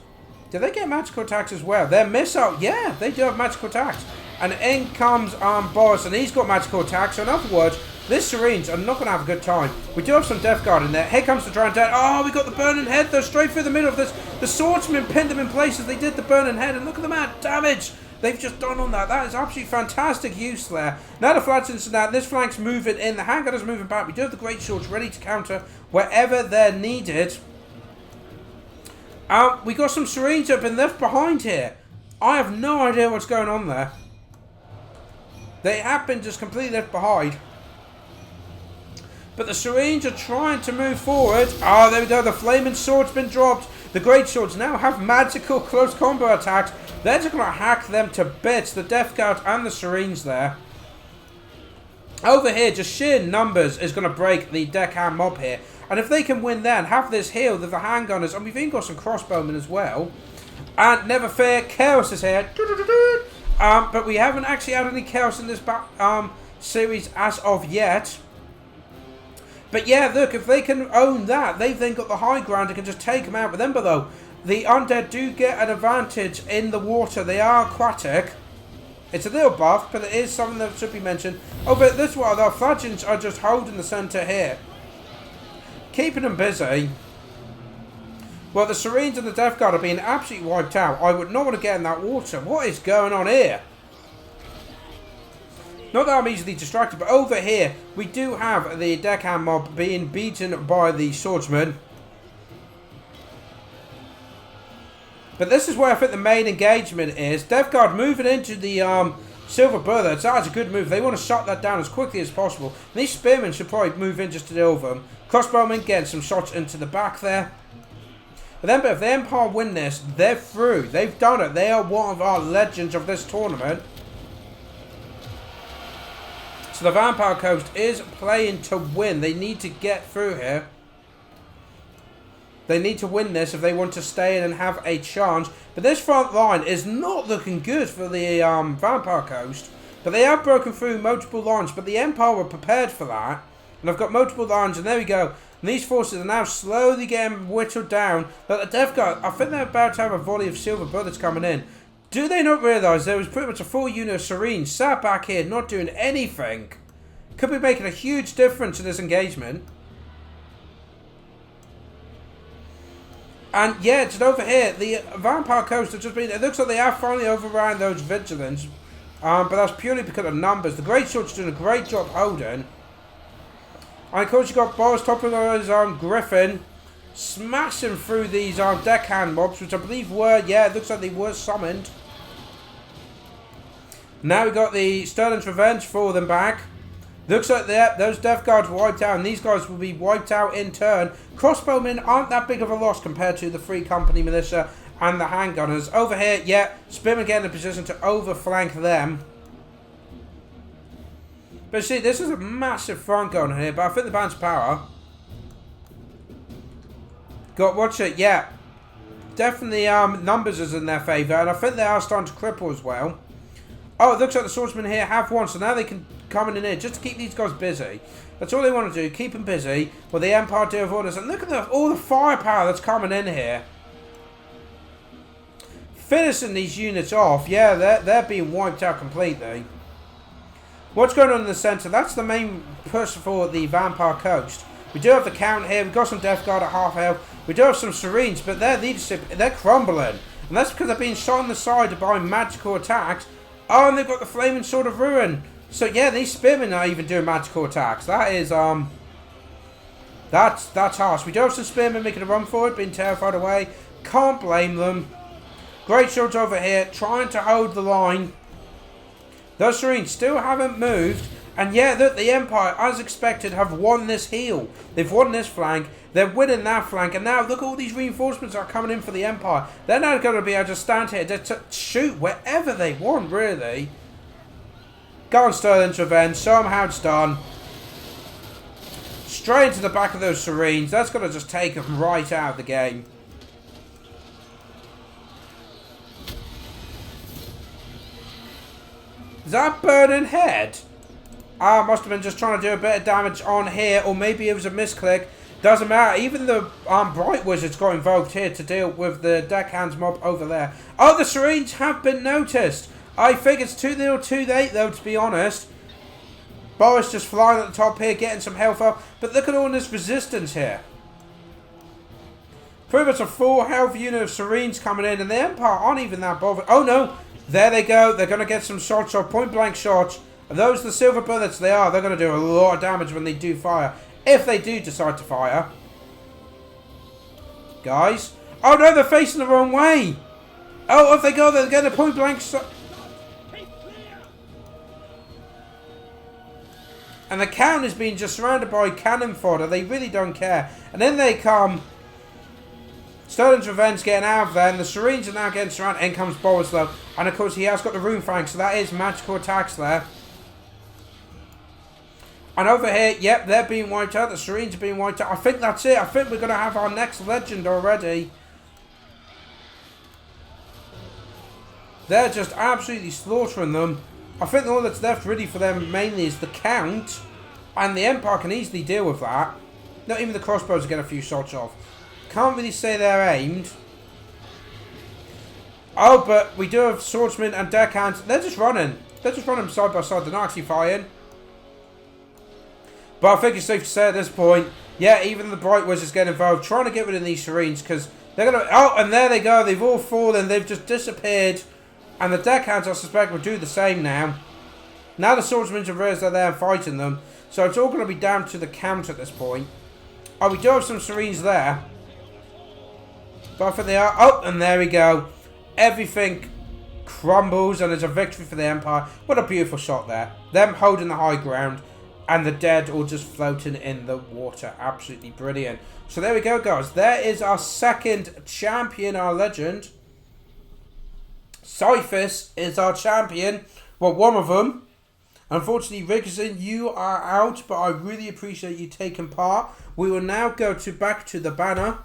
Do they get magical attacks as well? They're missile. Yeah, they do have magical attacks. And in comes Boris, and he's got magical attacks. So in other words, this Serines are not going to have a good time. We do have some Death Guard in there. Here comes the Giant Dead. Oh, we got the Burning Head, though, straight through the middle of this. The Swordsman pinned them in place as they did the Burning Head. And look at the amount of damage they've just done on that. That is absolutely fantastic use there. Now the flank's in that. This flank's moving in. The handgunners moving back. We do have the Great Swords ready to counter wherever they're needed. We got some Serines up and left behind here. I have no idea what's going on there. They have been just completely left behind. But the Serines are trying to move forward. Oh, there we go. The Flaming Sword's been dropped. The Great Swords now have magical close combat attacks. They're just going to hack them to bits. The Death Guard and the Serines there. Over here, just sheer numbers is going to break the deckhand mob here. And if they can win then, have this heal with the handgunners, and we've even got some crossbowmen as well. And never fear, Chaos is here. But we haven't actually had any Chaos in this series as of yet. But yeah, look, if they can own that, they've then got the high ground and can just take them out. But then below, the undead do get an advantage in the water. They are aquatic. It's a little buff, but it is something that should be mentioned. Oh, but this one, the Flagins are just holding the centre here. Keeping them busy. Well, the Serines and the Death Guard are being absolutely wiped out. I would not want to get in that water. What is going on here? Not that I'm easily distracted, but over here, we do have the deckhand mob being beaten by the swordsman. But this is where I think the main engagement is. Death Guard moving into the silver bullets. That's a good move. They want to shut that down as quickly as possible. And these spearmen should probably move in just to deal with them. Crossbowmen getting some shots into the back there. But then, if the Empire win this, they're through. They've done it. They are one of our legends of this tournament. So the Vampire Coast is playing to win. They need to get through here. They need to win this if they want to stay in and have a chance. But this front line is not looking good for the Vampire Coast. But they have broken through multiple lines. But the Empire were prepared for that. And I've got multiple lines, and there we go. And these forces are now slowly getting whittled down. But the Death Guard, I think they're about to have a volley of silver bullets coming in. Do they not realise there was pretty much a full unit of Serene sat back here not doing anything? Could be making a huge difference in this engagement. And yeah, just over here, the Vampire Coast have just been, it looks like they have finally overran those Vigilants. But that's purely because of numbers. The Great Sword's doing a great job holding. And of course you've got Boris topping on his Griffin, smashing through these deckhand mobs, which I believe were, yeah, it looks like they were summoned. Now we've got the Sterling's Revenge for them back. Looks like those Death Guards were wiped out, and these guys will be wiped out in turn. Crossbowmen aren't that big of a loss compared to the Free Company Militia and the Handgunners. Over here, yeah, Spearmen getting in a position to overflank them. But see, this is a massive front going on here, but I think the band's power. Got, watch it, yeah. definitely numbers is in their favour, and I think they are starting to cripple as well. Oh, it looks like the swordsmen here have won, so now they can come in here just to keep these guys busy. That's all they want to do, keep them busy, while the Empire deal with orders. And look at all the firepower that's coming in here. Finishing these units off, yeah, they're being wiped out completely. What's going on in the centre? That's the main push for the Vampire Coast. We do have the Count here. We've got some Death Guard at half health. We do have some Serenes, but their leadership, they're crumbling. And that's because they're being shot on the side by magical attacks. Oh, and they've got the Flaming Sword of Ruin. So yeah, these Spearmen are even doing magical attacks. That is, that's harsh. We do have some Spearmen making a run for it, being terrified away. Can't blame them. Great Swords over here, trying to hold the line. Those Serenes still haven't moved. And yeah, look, the Empire, as expected, have won this heel. They've won this flank. They're winning that flank. And now, look at all these reinforcements are coming in for the Empire. They're now going to be able to stand here to shoot wherever they want, really. Go on, Sterling's Revenge. Show them how it's done. Straight into the back of those Serenes. That's going to just take them right out of the game. Is that Burning Head? Must have been just trying to do a bit of damage on here, or maybe it was a misclick. Doesn't matter. Even the Bright Wizards got invoked here to deal with the Deckhands mob over there. Oh, the Serenes have been noticed. I think it's too little too late, though, to be honest. Boris just flying at the top here, getting some health up. But look at all this resistance here. Pretty much a full health unit of Serenes coming in, and the Empire aren't even that bothered. Oh, no. There they go. They're going to get some shots off, point-blank shots. Are those the silver bullets? They are. They're going to do a lot of damage when they do fire. If they do decide to fire. Guys. Oh, no, they're facing the wrong way. Oh, if they go, they're getting a point-blank shot. And the Count is being just surrounded by cannon fodder. They really don't care. And then they come. Sterling's Revenge getting out of there. And the Serenes are now getting surrounded. In comes Borislow. And of course he has got the Rune Fang. So that is magical attacks there. And over here, yep, they're being wiped out. The Serenes are being wiped out. I think that's it. I think we're going to have our next legend already. They're just absolutely slaughtering them. I think all that's left really for them mainly is the Count. And the Empire can easily deal with that. Not even the crossbows get a few shots off. Can't really say they're aimed. Oh, but we do have swordsmen and deckhands. They're just running. They're just running side by side. They're not actually firing. But I think it's safe to say at this point, yeah, even the Bright Wizards get involved, trying to get rid of these Serenes, because they're going to... Oh, and there they go. They've all fallen. They've just disappeared. And the deckhands, I suspect, will do the same now. Now the swordsmen are realized they're there and fighting them. So it's all going to be down to the Count at this point. Oh, we do have some Serenes there. But I think they are... Oh, and there we go. Everything crumbles and there's a victory for the Empire. What a beautiful shot there. Them holding the high ground. And the dead all just floating in the water. Absolutely brilliant. So there we go, guys. There is our second champion, our legend. Cyphus is our champion. Well, one of them. Unfortunately, Rickson, you are out. But I really appreciate you taking part. We will now go back to the banner.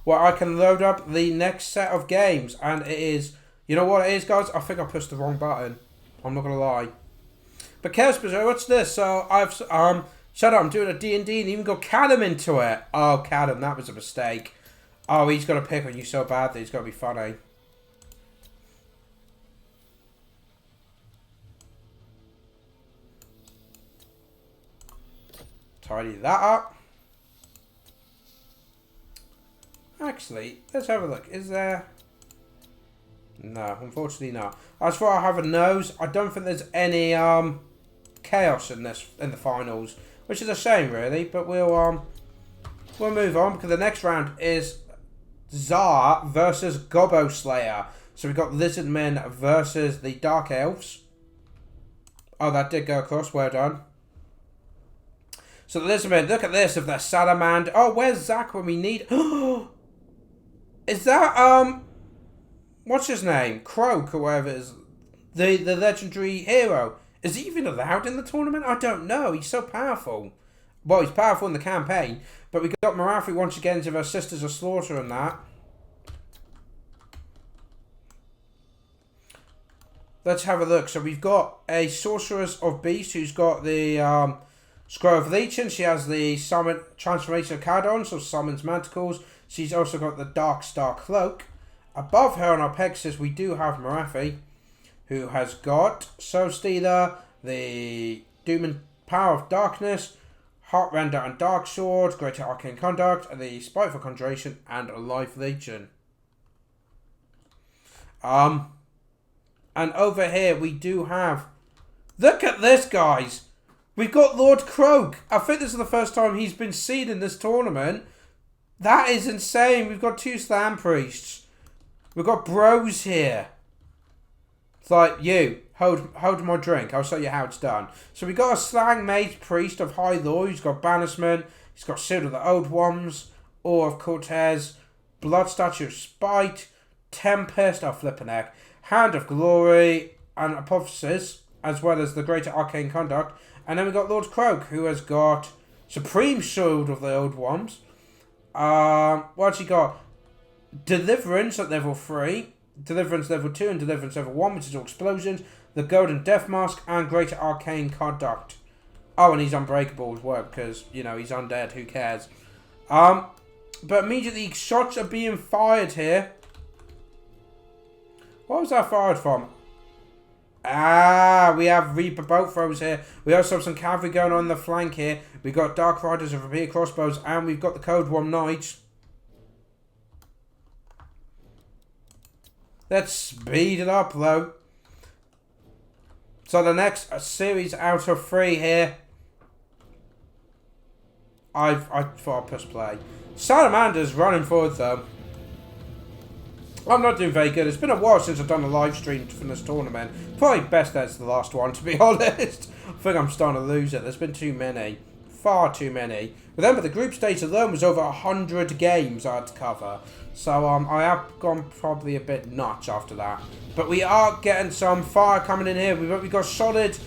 Where I can load up the next set of games. And it is... You know what it is, guys? I think I pushed the wrong button. I'm not going to lie. But Chaos Berserker, what's this? So I've shut up, I'm doing a D&D and even got Callum into it. Oh, Callum, that was a mistake. Oh, he's got to pick on you so badly, it's got to be funny. Tidy that up. Actually, let's have a look. Is there... No, unfortunately not. As far as I have a nose, I don't think there's any chaos in the finals, which is a shame really. But we'll move on because the next round is Tsar versus Gobbo Slayer. So we've got Lizard Men versus the Dark Elves. Oh, that did go across. Well done. So the Lizard Men, look at this. If they're Salamander. Oh, where's Zach when we need? Is that what's his name? Croak or whatever it is. The legendary hero. Is he even allowed in the tournament? I don't know. He's so powerful. Well, he's powerful in the campaign. But we got Marathi once again to her Sisters of Slaughter and that. Let's have a look. So we've got a Sorceress of Beast who's got the Scroll of Legion. She has the Summon Transformation of Cadon, so summons Manticles. She's also got the Dark Star Cloak. Above her on our Pegasus, we do have Marathi, who has got Soul Stealer, the Doom and Power of Darkness, Heartrender and Dark Sword, Greater Arcane Conduct, and the Spiteful Conjuration, and a Life Legion. And over here we do have... Look at this, guys! We've got Lord Croak. I think this is the first time he's been seen in this tournament. That is insane. We've got 2 Slam Priests. We've got bros here. It's like, you, hold my drink. I'll show you how it's done. So we've got a Slang Mage Priest of High Law. He's got Banishment. He's got Shield of the Old Ones. Ore of Cortez. Blood Statue of Spite. Tempest, oh flippin' heck. Hand of Glory. And Apotheosis. As well as the Greater Arcane Conduct. And then we've got Lord Croak, who has got Supreme Shield of the Old Ones. What's he got? Deliverance at level 3. Deliverance level 2 and Deliverance level 1, which is all explosions. The Golden Death Mask and Greater Arcane Conduct. Oh, and he's unbreakable as well, because, you know, he's undead, who cares? But immediately shots are being fired here. What was that fired from? We have Reaper bolt throws here. We also have some cavalry going on the flank here. We've got Dark Riders of Rapier crossbows, and we've got the Code One Knights. Let's speed it up, though. So the next series out of 3 here. I thought I'd press play. Salamander's running forward, though. I'm not doing very good. It's been a while since I've done a live stream from this tournament. Probably best that's the last one, to be honest. I think I'm starting to lose it. There's been too many. Far too many. Remember, the group stage alone was over 100 games I had to cover. So I have gone probably a bit nuts after that. But we are getting some fire coming in here. We've got solid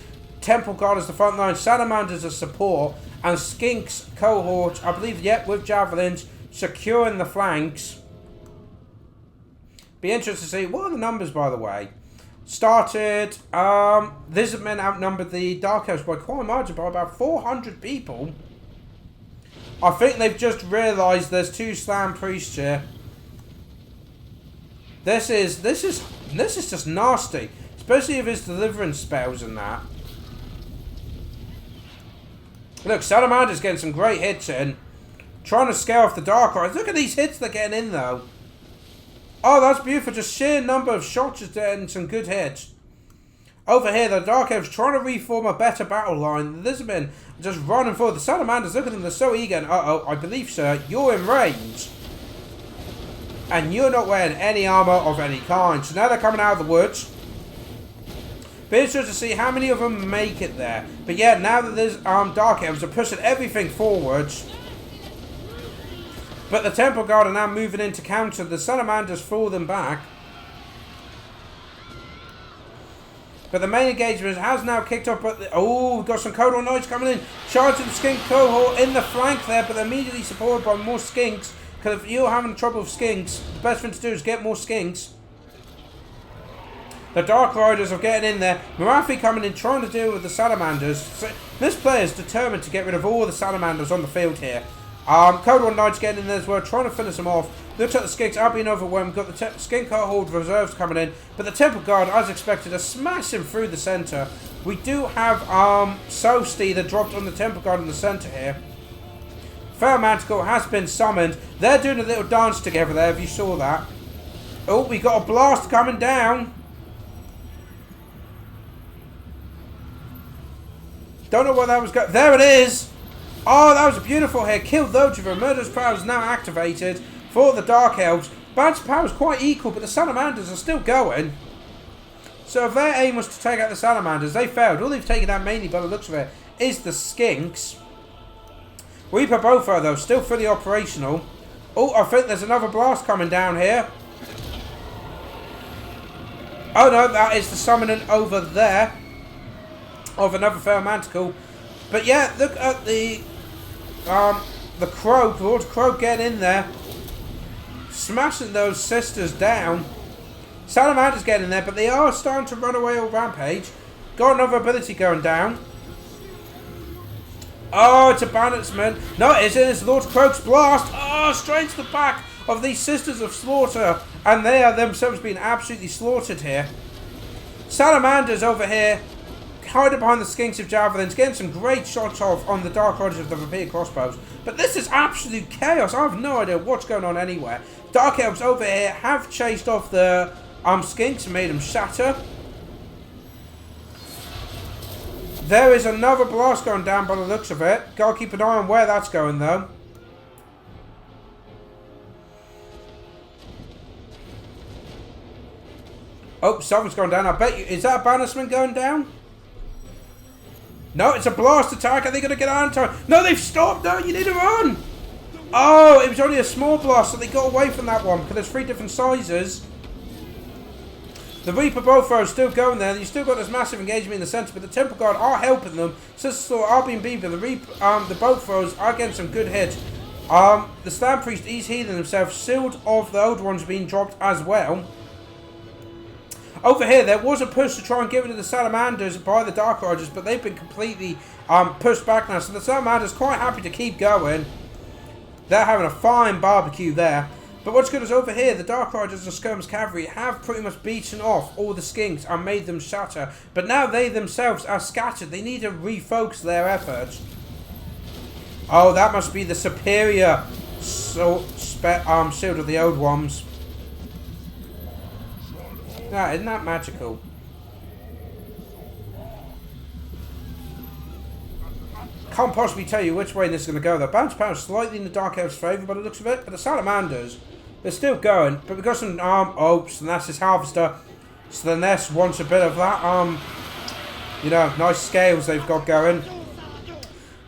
Temple Guard as the front line, Salamanders as support, and Skinks cohort, I believe, yep, with Javelins, securing the flanks. Be interested to see, what are the numbers, by the way? Started, Lizardmen outnumbered the Dark Elves by quite a margin, by about 400 people. I think they've just realised there's 2 Slam Priests here. This is just nasty. Especially if it's Deliverance spells and that. Look, Salamander's getting some great hits in. Trying to scare off the Dark Riders. Look at these hits they're getting in, though. Oh, that's beautiful. Just sheer number of shots is getting some good hits. Over here, the Dark Elves trying to reform a better battle line. The Lizardmen just running forward. The Salamanders, look at them. They're so eager. And, uh-oh, I believe, sir, you're in range. And you're not wearing any armour of any kind. So now they're coming out of the woods. Be interested to see how many of them make it there. But yeah, now that there's Dark Elves are pushing everything forwards. But the Temple Guard are now moving in to counter. The Salamanders fall them back. But the main engagement has now kicked off. Oh, we've got some Codal Knights coming in. Charging the Skink cohort in the flank there. But they're immediately supported by more Skinks. Because if you're having trouble with Skinks, the best thing to do is get more Skinks. The Dark Riders are getting in there. Marathi coming in trying to deal with the Salamanders. So this player is determined to get rid of all the Salamanders on the field here. Code One Knights getting in there as well, trying to finish them off. Looks like the Skinks are being overwhelmed. Got the Skink cohort reserves coming in. But the Temple Guard, as expected, are smashing through the centre. We do have Soul Stealer dropped on the Temple Guard in the centre here. Fair Manticle has been summoned. They're doing a little dance together there, if you saw that. Oh, we got a blast coming down. Don't know what that was going. There it is. Oh, that was a beautiful hit. Killed Logiver. Murderous Power is now activated for the Dark Elves. Badge power is quite equal, but the Salamanders are still going. So if their aim was to take out the Salamanders, they failed. All they've taken out mainly, by the looks of it, is the Skinks. Reaper Bowfire, though, still fully operational. Oh, I think there's another blast coming down here. Oh no, that is the summoning over there of another Fair Manticle. But yeah, look at the the Croak, Lord Croak, get in there. Smashing those sisters down. Salamander's getting in there, but they are starting to run away on Rampage. Got another ability going down. Oh, it's a banishment. No, it isn't. It's Lord Croak's blast. Oh, straight to the back of these Sisters of Slaughter. And they are themselves being absolutely slaughtered here. Salamander's over here, hiding behind the Skinks of Javelins, getting some great shots off on the Dark Riders of the Vampire Crossbows. But this is absolute chaos. I have no idea what's going on anywhere. Dark Elves over here have chased off the Skinks and made them shatter. There is another blast going down by the looks of it. Gotta keep an eye on where that's going though. Oh, something's going down. I bet you... Is that a banishment going down? No, it's a blast attack. Are they going to get out in time? No, they've stopped. No, you need to run. Oh, it was only a small blast, so they got away from that one because there's 3 different sizes. The Reaper Bowthrower is still going there. You've still got this massive engagement in the centre, but the Temple Guard are helping them. Sisters are being beat, but the Bowthrowers are getting some good hits. The Slam Priest, he's healing himself. Shield of the Old Ones being dropped as well. Over here, there was a push to try and get rid of the Salamanders by the Dark Riders, but they've been completely pushed back now. So the Salamanders quite happy to keep going. They're having a fine barbecue there. But what's good is over here, the Dark Riders and Skirm's Cavalry have pretty much beaten off all the Skinks and made them shatter. But now they themselves are scattered. They need to refocus their efforts. Oh, that must be the superior shield of the Old Ones. Ah, isn't that magical? Can't possibly tell you which way this is going to go. The bounce power is slightly in the Dark Elves' favour by the looks of it, but the Salamanders, they're still going. But we've got some so that's his Harvester. So the Nest wants a bit of that, you know, nice scales they've got going.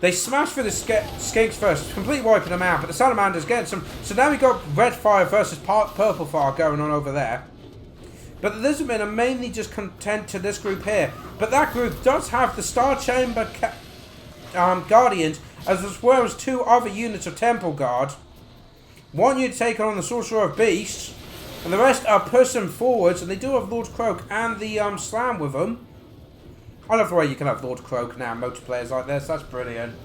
They smash for the Skinks first, completely wiping them out, but the Salamanders getting some. So now we've got Red Fire versus Purple Fire going on over there. But the Lizardmen are mainly just content to this group here. But that group does have the Star Chamber Guardians, as well as 2 other units of Temple Guard. 1 unit taking on the Sorcerer of Beasts, and the rest are pushing forwards, and they do have Lord Croak and the Slam with them. I love the way you can have Lord Croak now, multiplayers like this. That's brilliant.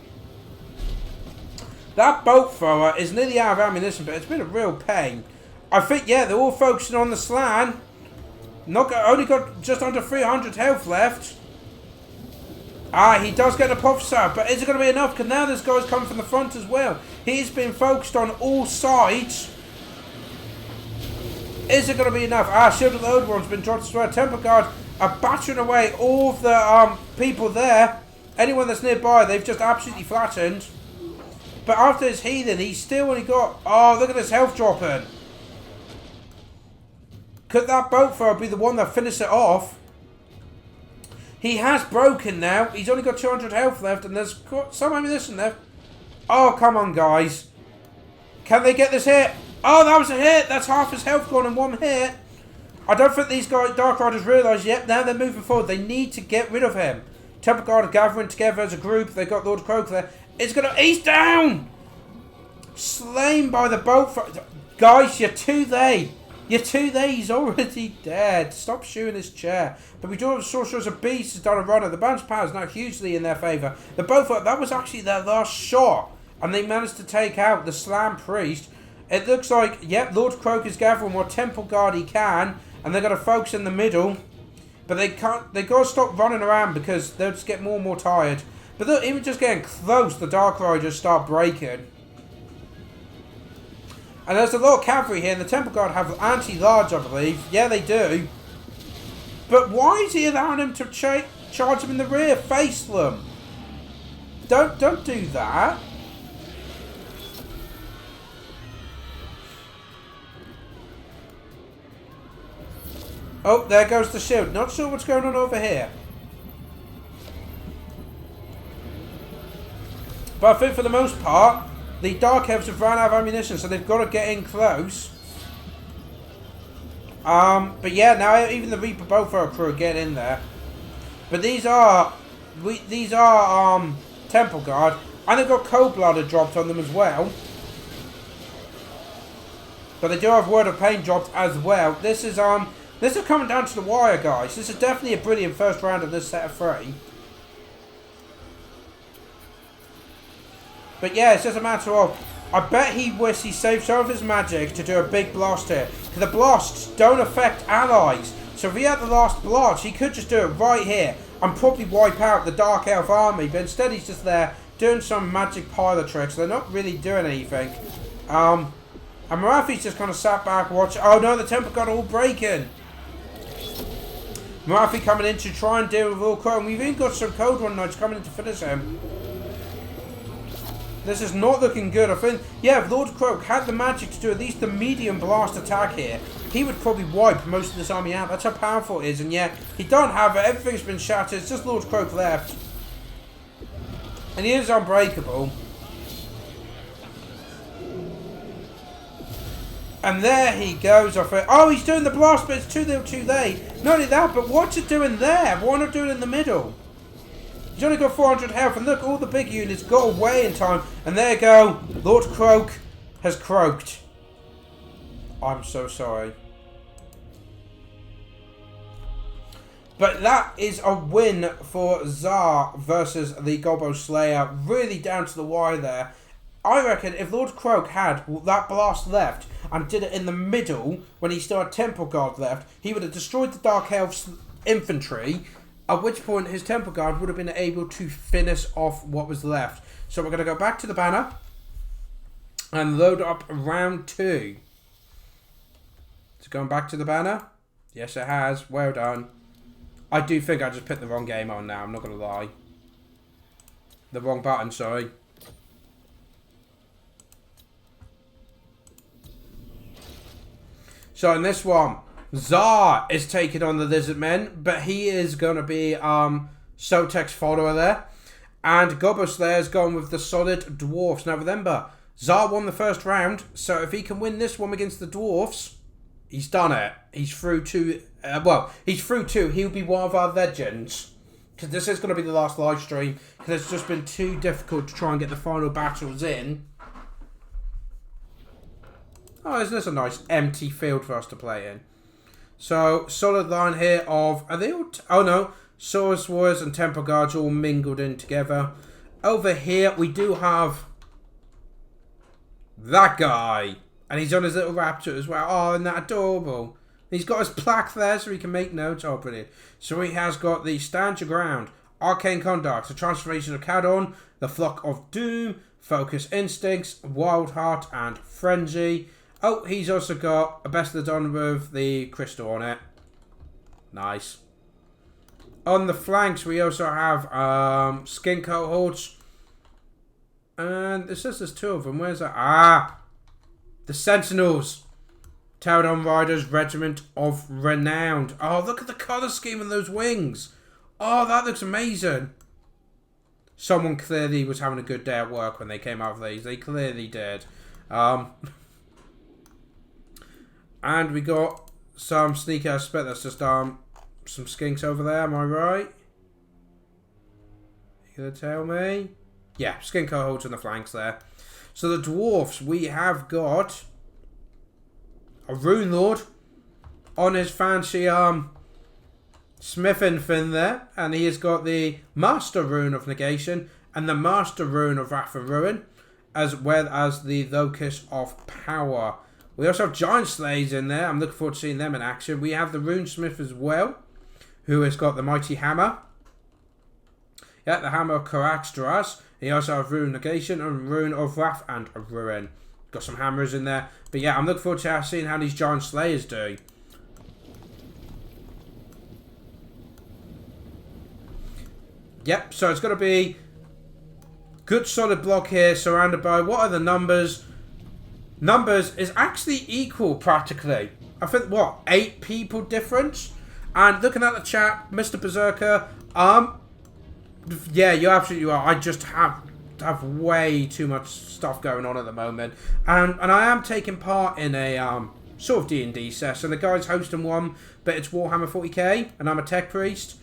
That boat thrower is nearly out of ammunition, but it's been a real pain. I think, yeah, they're all focusing on the Slan. Only got just under 300 health left. Ah, he does get a Prophesy, but is it going to be enough? Because now this guy's coming from the front as well. He's been focused on all sides. Is it going to be enough? Ah, Shield of the Old One's been dropped as well. Temple Guard are battering away all of the people there. Anyone that's nearby, they've just absolutely flattened. But after his healing, he's still only got... Oh, look at his health dropping. Could that boat thrower be the one that finished it off? He has broken now. He's only got 200 health left, and there's some ammunition left. Oh, come on, guys. Can they get this hit? Oh, that was a hit. That's half his health gone in 1 hit. I don't think these guys, Dark Riders realise yet. Now they're moving forward. They need to get rid of him. Temple Guard are gathering together as a group. They've got Lord Croak there. He's down. Slain by the boat thrower. Guys, you're too late. You're too late, he's already dead. Stop shooting his chair. But we do have Sorcerers of Beasts has done a runner. The bounce power is now hugely in their favour. The both that was actually their last shot. And they managed to take out the Slam Priest. It looks like, yep, Lord Croak is gathering what Temple Guard he can. And they're going to focus in the middle. But they got to stop running around because they'll just get more and more tired. But look, even just getting close, the Dark Riders start breaking. And there's a lot of cavalry here, and the Temple Guard have anti-large, I believe. Yeah, they do. But why is he allowing him to charge them in the rear? Face them. Don't do that. Oh, there goes the shield. Not sure what's going on over here. But I think for the most part, the Dark Elves have run out of ammunition, so they've got to get in close. But yeah, now even the Reaper Bowthrower crew are getting in there. But these are Temple Guard. And they've got Cold-Blooded dropped on them as well. But they do have Word of Pain dropped as well. This is coming down to the wire, guys. This is definitely a brilliant first round of this set of 3. But yeah, it's just a matter of... I bet he saved some of his magic to do a big blast here. Because the blasts don't affect allies. So if he had the last blast, he could just do it right here. And probably wipe out the Dark Elf army. But instead he's just there doing some magic pilot tricks. They're not really doing anything. And Marafi's just kind of sat back watching. Oh no, the Temple Guard all breaking. Marafi coming in to try and deal with Lord Croak. And we've even got some Cold One Knights coming in to finish him. This is not looking good. I think, yeah, if Lord Croak had the magic to do at least the medium blast attack here, he would probably wipe most of this army out. That's how powerful it is. And yet, he don't have it. Everything's been shattered. It's just Lord Croak left. And he is unbreakable. And there he goes off it. Oh, he's doing the blast, but it's too little too late. Not only that, but what's it doing there? Why not do it in the middle? He's only got 400 health, and look, all the big units got away in time. And there you go. Lord Croak has croaked. I'm so sorry. But that is a win for Tsar versus the Gobbo Slayer. Really down to the wire there. I reckon if Lord Croak had that blast left and did it in the middle when he still had Temple Guard left, he would have destroyed the Dark Elf's infantry, at which point his Temple Guard would have been able to finish off what was left. So we're going to go back to the banner and load up round 2. It's going back to the banner. Yes, it has. Well done. I do think I just put the wrong game on now. I'm not going to lie. The wrong button, sorry. So in this one, Tsar is taking on the Lizard Men, but he is going to be Sotek's follower there. And Gobbo Slayer's going with the solid Dwarfs. Now remember, Tsar won the first round, so if he can win this one against the Dwarfs, he's done it. He's through to, he's through to, he'll be one of our legends. Because this is going to be the last live stream, because it's just been too difficult to try and get the final battles in. Oh, isn't this a nice empty field for us to play in? So, solid line here of... Are they all... Oh, no. Saurus Warriors and Temple Guards all mingled in together. Over here, we do have... that guy. And he's on his little raptor as well. Oh, isn't that adorable? He's got his plaque there so he can make notes. Oh, brilliant. So he has got the Stand Your Ground, Arcane Conduct, the Transformation of Cadon, the Flock of Doom, Focus Instincts, Wild Heart, and Frenzy. Oh, he's also got a Best of the Dawn with the crystal on it. Nice. On the flanks, we also have Skin Cohorts. And it says there's 2 of them. Where's that? Ah! The Sentinels. Taradon Riders Regiment of Renowned. Oh, look at the colour scheme on those wings. Oh, that looks amazing. Someone clearly was having a good day at work when they came out of these. They clearly did. And we got some sneak ass spit. That's just some skinks over there. Am I right? You gonna tell me? Yeah, skin cohorts on the flanks there. So the dwarfs, we have got a Rune Lord on his fancy smithing fin there, and he has got the Master Rune of Negation and the Master Rune of Wrath and Ruin, as well as the Locus of Power. We also have Giant Slayers in there. I'm looking forward to seeing them in action. We have the Rune Smith as well, who has got the Mighty Hammer. Yeah, the Hammer of Karaxtras. He also has Rune Negation and Rune of Wrath and Ruin. Got some hammers in there. But yeah, I'm looking forward to seeing how these Giant Slayers do. Yep, so it's going to be good solid block here, surrounded by, what are the numbers? Numbers is actually equal, practically. I think, what, 8 people difference? And looking at the chat, Mr. Berserker, yeah, you absolutely are. I just have way too much stuff going on at the moment. And I am taking part in a sort of D&D session. The guy's hosting one, but it's Warhammer 40k, and I'm a tech priest.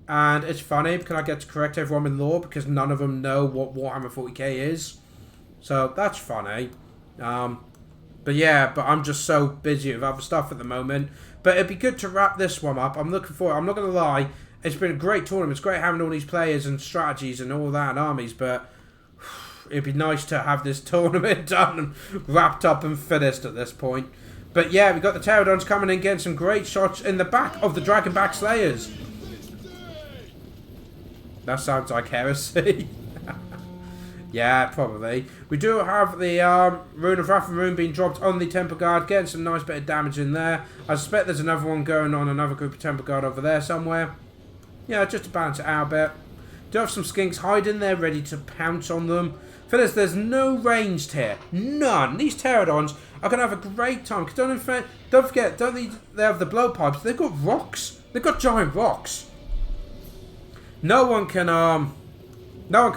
And it's funny because I get to correct everyone in lore because none of them know what Warhammer 40k is. So that's funny. But yeah, but I'm just so busy with other stuff at the moment. But it'd be good to wrap this one up. I'm looking forward. I'm not going to lie. It's been a great tournament. It's great having all these players and strategies and all that and armies. But it'd be nice to have this tournament done and wrapped up and finished at this point. But yeah, we've got the Pterodons coming in, getting some great shots in the back of the Dragonback Slayers. That sounds like heresy. Yeah, probably. We do have the Rune of Wrath and Rune being dropped on the Temple Guard, getting some nice bit of damage in there. I suspect there's another one going on, another group of Temple Guard over there somewhere. Yeah, just to balance it out a bit. Do have some skinks hiding there, ready to pounce on them. For this, there's no ranged here. None. These Pterodons are going to have a great time. Don't forget, they have the blowpipes. They've got rocks. They've got giant rocks. No one can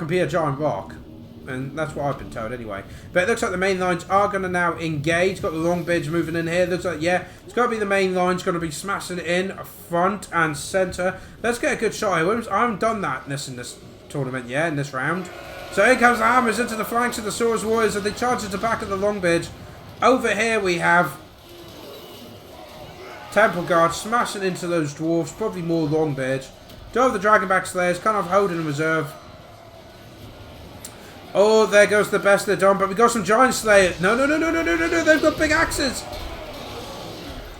be a giant rock. And that's what I've been told anyway. But it looks like the main lines are going to now engage. Got the long bridge moving in here. Looks like, yeah, it's going to be the main lines. Going to be smashing it in front and centre. Let's get a good shot here. I haven't done that in this tournament yet, in this round. So here comes the hammers into the flanks of the Swords Warriors as they charge at the back of the long bridge. Over here we have Temple Guard smashing into those dwarves. Probably more long bridge. Do have the Dragonback Slayers kind of holding in reserve. Oh, there goes the best they've done, but we got some Giant Slayers. No, they've got big axes.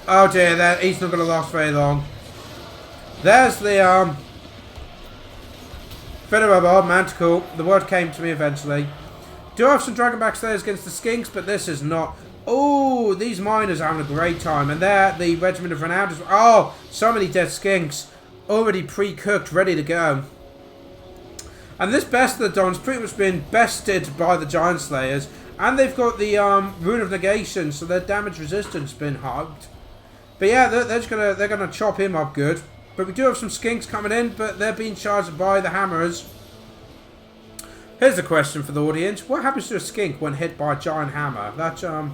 Oh dear, he's not going to last very long. There's the Fiddler Manticle. The word came to me eventually. Do have some Dragonback Slayers against the Skinks, but this is not. Oh, these miners are having a great time, and they're the Regiment of Renown. Oh, so many dead Skinks. Already pre-cooked, ready to go. And this best of the Don's pretty much been bested by the Giant Slayers. And they've got the Rune of Negation, so their damage resistance been hugged. But yeah, they're gonna chop him up good. But we do have some Skinks coming in, but they're being charged by the Hammers. Here's a question for the audience. What happens to a Skink when hit by a giant hammer? That's an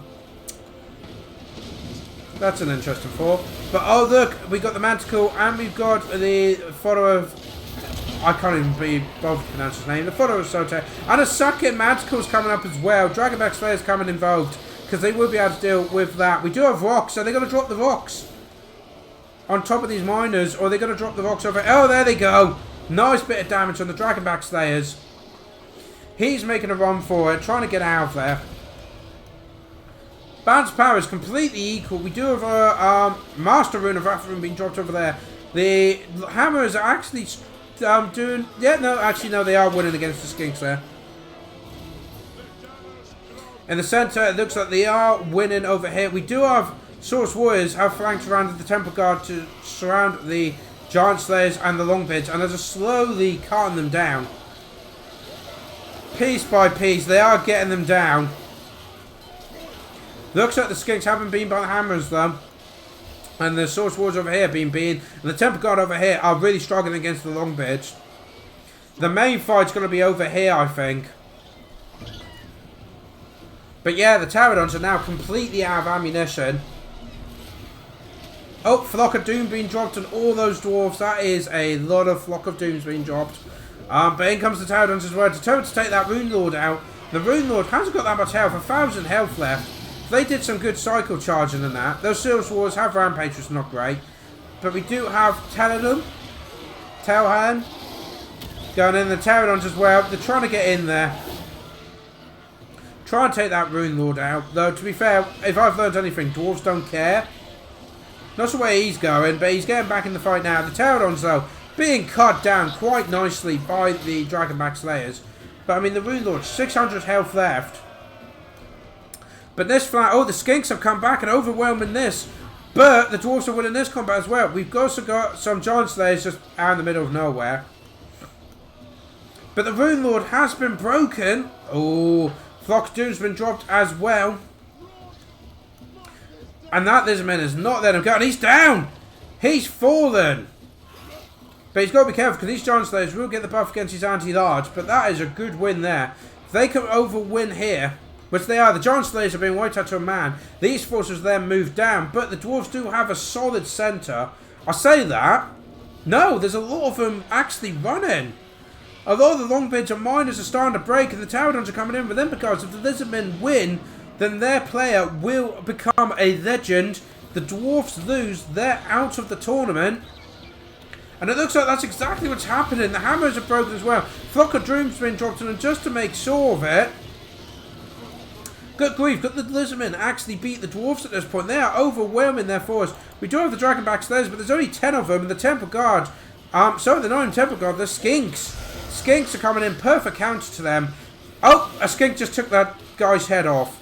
interesting thought. But oh look, we got the Manticle and we've got the follower of, I can't even be bothered to pronounce his name. The follower of Sote. And a second Manticle's coming up as well. Dragonback Slayer's coming involved. Because they will be able to deal with that. We do have rocks, so they're going to drop the rocks on top of these miners. Or they're going to drop the rocks over. Oh, there they go. Nice bit of damage on the Dragonback Slayers. He's making a run for it. Trying to get out of there. Balance power is completely equal. We do have a Master Rune of Wrath being dropped over there. The Hammers are actually doing... Yeah, no, actually, no, they are winning against the Skinks there. In the centre, it looks like they are winning over here. We do have Swords Warriors have flanked around the Temple Guard to surround the Giant Slayers and the Longbeards, and they're just slowly cutting them down. Piece by piece, they are getting them down. Looks like the Skinks haven't been by the Hammers though. And the Swords Warriors over here being beaten. And the Temple Guard over here are really struggling against the Longbeards. The main fight's going to be over here, I think. But yeah, the Pterodons are now completely out of ammunition. Oh, Flock of Doom being dropped on all those dwarves. That is a lot of Flock of Dooms being dropped. But in comes the Pterodons as well. Determined to take that Rune Lord out. The Rune Lord hasn't got that much health. 1,000 health left. They did some good cycle charging in that. Those Swords Warriors have Rampage, which is not great. But we do have Tailhand going in. The Pterodons as well. They're trying to get in there. Try and take that Rune Lord out. Though, to be fair, if I've learned anything, dwarves don't care. Not the way he's going, but he's getting back in the fight now. The Pterodons, though, being cut down quite nicely by the Dragonback Slayers. But, I mean, the Rune Lord, 600 health left. But this flat, oh, the Skinks have come back and overwhelming this. But the Dwarves are winning this combat as well. We've also got some Giant Slayers just out in the middle of nowhere. But the Rune Lord has been broken. Oh, Flock of Doom's been dropped as well. And that Lizardman is not letting him go. And he's down. He's fallen. But he's got to be careful because these Giant Slayers will get the buff against his anti-large. But that is a good win there. If they can overwin here, which they are, the Giant Slayers are being wiped out to a man. These forces then move down. But the Dwarves do have a solid centre. I say that. No, there's a lot of them actually running. Although the Longbeards and Miners are starting to break and the Towerdons are coming in with them, because if the Lizardmen win, then their player will become a legend. The Dwarfs lose, they're out of the tournament. And it looks like that's exactly what's happening. The hammers are broken as well. Flock of Droom's been dropped on, and just to make sure of it, good grief, got the Lizardmen actually beat the Dwarfs at this point. They are overwhelming their force. We do have the Dragonback Slayers, but there's only 10 of them, and the Temple Guard, sorry, they're not even Temple Guard, they're Skinks. Skinks are coming in, perfect counter to them. Oh, a skink just took that guy's head off.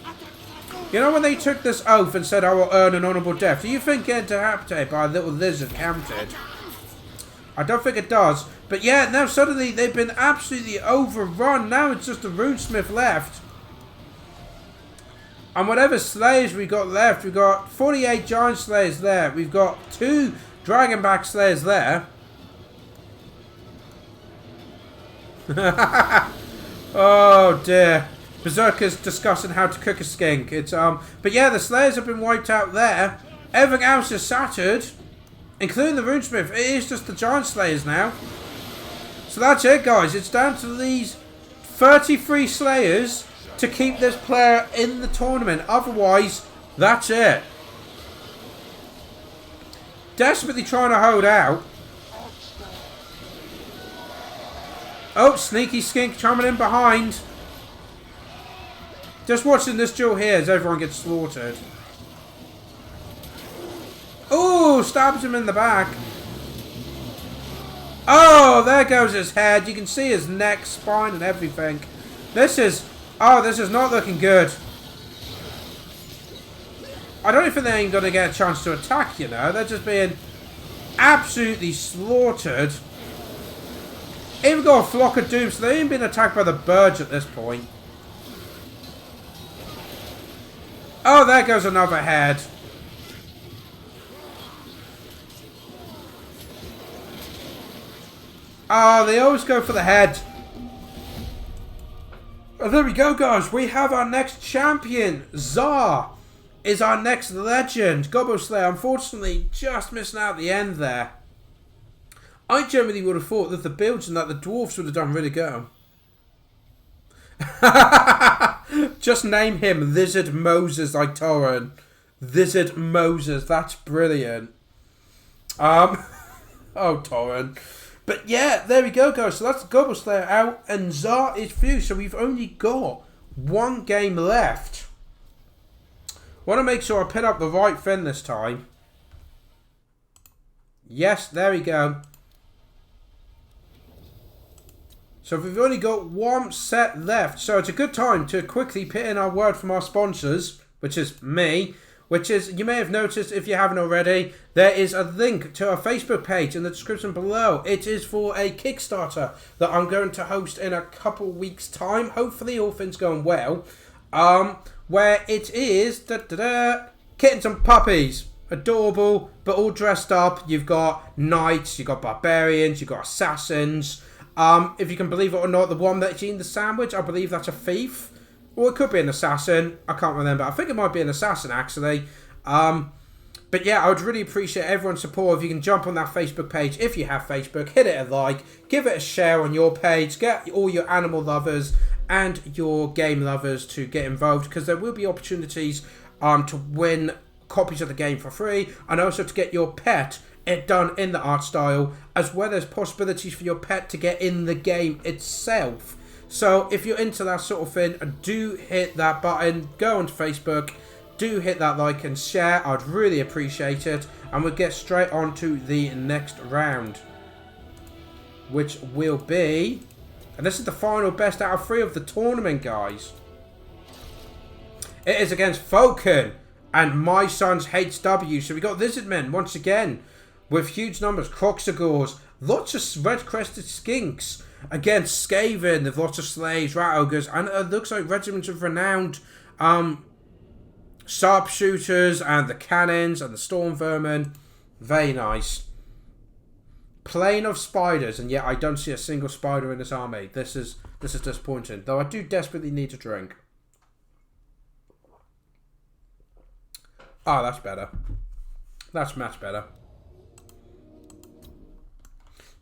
You know when they took this oath and said, I will earn an honourable death, do you think getting decapitated by a little lizard counted? I don't think it does. But yeah, now suddenly they've been absolutely overrun. Now it's just a Runesmith left. And whatever Slayers we got left, we've got 48 Giant Slayers there. We've got 2 Dragonback Slayers there. Oh dear. Berserker's discussing how to cook a skink. It's but yeah, the Slayers have been wiped out there. Everything else is shattered, including the Runesmith. It is just the Giant Slayers now. So that's it, guys. It's down to these 33 Slayers to keep this player in the tournament. Otherwise, that's it. Desperately trying to hold out. Oh, sneaky skink coming in behind. Just watching this duel here as everyone gets slaughtered. Oh, stabs him in the back. Oh, there goes his head. You can see his neck, spine, and everything. This is not looking good. I don't think they ain't going to get a chance to attack, you know. They're just being absolutely slaughtered. Even got a flock of doom, so they've even been attacked by the birds at this point. Oh, there goes another head. Oh, they always go for the head. Oh, there we go, guys. We have our next champion. Tsar is our next legend. Gobbo Slayer, unfortunately, just missing out the end there. I generally would have thought that the builds and that the dwarfs would have done really good. Just name him Lizard Moses like Torren. Lizard Moses, that's brilliant. Oh, Torren. But yeah, there we go, guys. So that's the Gobbo Slayer out, and Tsar is through. So we've only got one game left. Want to make sure I pin up the right thing this time. Yes, there we go. So we've only got one set left. So it's a good time to quickly put in our word from our sponsors, which is me. Which is, you may have noticed if you haven't already, there is a link to our Facebook page in the description below. It is for a Kickstarter that I'm going to host in a couple weeks' time. Hopefully all things going well. Where it is, kittens and puppies. Adorable, but all dressed up. You've got knights, you've got barbarians, you've got assassins. If you can believe it or not, the one that's eating the sandwich, I believe that's a thief. Or it could be an assassin. I can't remember. I think it might be an assassin, actually. But yeah, I would really appreciate everyone's support. If you can jump on that Facebook page, if you have Facebook, hit it a like, give it a share on your page, get all your animal lovers and your game lovers to get involved, because there will be opportunities to win copies of the game for free, and also to get your pet it done in the art style, as well as possibilities for your pet to get in the game itself. So if you're into that sort of thing, do hit that button, go onto Facebook, do hit that like and share. I'd really appreciate it. And we'll get straight on to the next round, which will be, and this is the final best out of 3 of the tournament, guys. It is against Falcon and My Son's HW. So we got Lizardmen once again with huge numbers, Croxagores, lots of red-crested skinks. Against Skaven, they've lots of slaves, rat ogres, and it looks like regiments of renowned sharpshooters and the cannons and the storm vermin. Very nice. Plain of spiders, and yet I don't see a single spider in this army. This is disappointing. Though I do desperately need a drink. Oh, that's better. That's much better.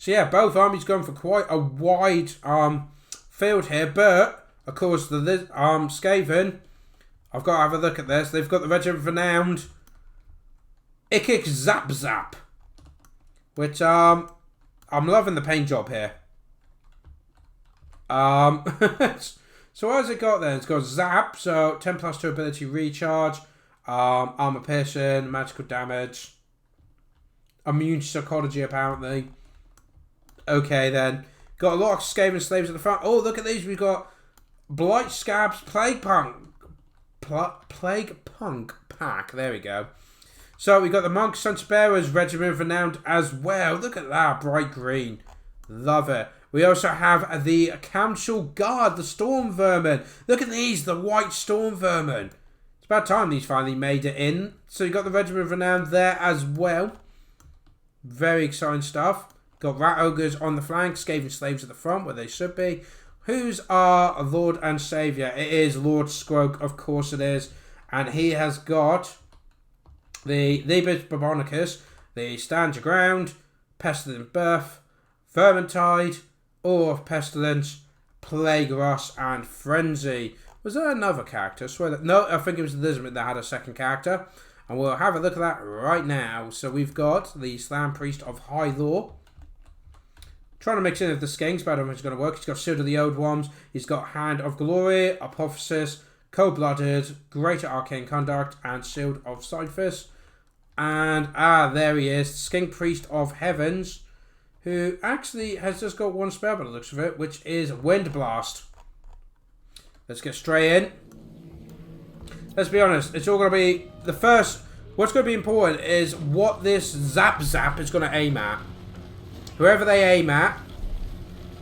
So yeah, both armies going for quite a wide field here. But, of course, the Skaven, I've got to have a look at this. They've got the Regiment of Renowned Ikik Zap Zap. Which, I'm loving the paint job here. So what has it got then? It's got Zap, so 10 plus 2 ability recharge, armor piercing, magical damage, immune to psychology apparently. Okay then. Got a lot of Skaven slaves at the front. Oh, look at these. We've got Blight Scabs, Plague Punk Pack. There we go. So we got the Monk Sun Bearers Regiment of Renowned as well. Look at that, bright green. Love it. We also have the Council Guard, the Storm Vermin. Look at these, the White Storm Vermin. It's about time these finally made it in. So you got the Regiment of Renown there as well. Very exciting stuff. Got Rat Ogres on the flank, Skaven Slaves at the front, where they should be. Who's our Lord and Saviour? It is Lord Scroke, of course it is. And he has got the Libus Barbonicus, the Stand Your Ground, Pestilent Birth, Vermintide, Awe of Pestilence, Plague Rust, and Frenzy. Was there another character? I swear that... No, I think it was Elizabeth that had a second character. And we'll have a look at that right now. So we've got the Slam Priest of High Law. Trying to mix in with the skinks, but I don't think it's going to work. He's got Shield of the Old Ones. He's got Hand of Glory, Apophysis, Cold-Blooded, Greater Arcane Conduct, and Shield of Cyphus. And, there he is. Skink Priest of Heavens, who actually has just got one spell by the looks of it, which is Wind Blast. Let's get straight in. Let's be honest, it's all going to be... The first... What's going to be important is what this Zap Zap is going to aim at. Whoever they aim at,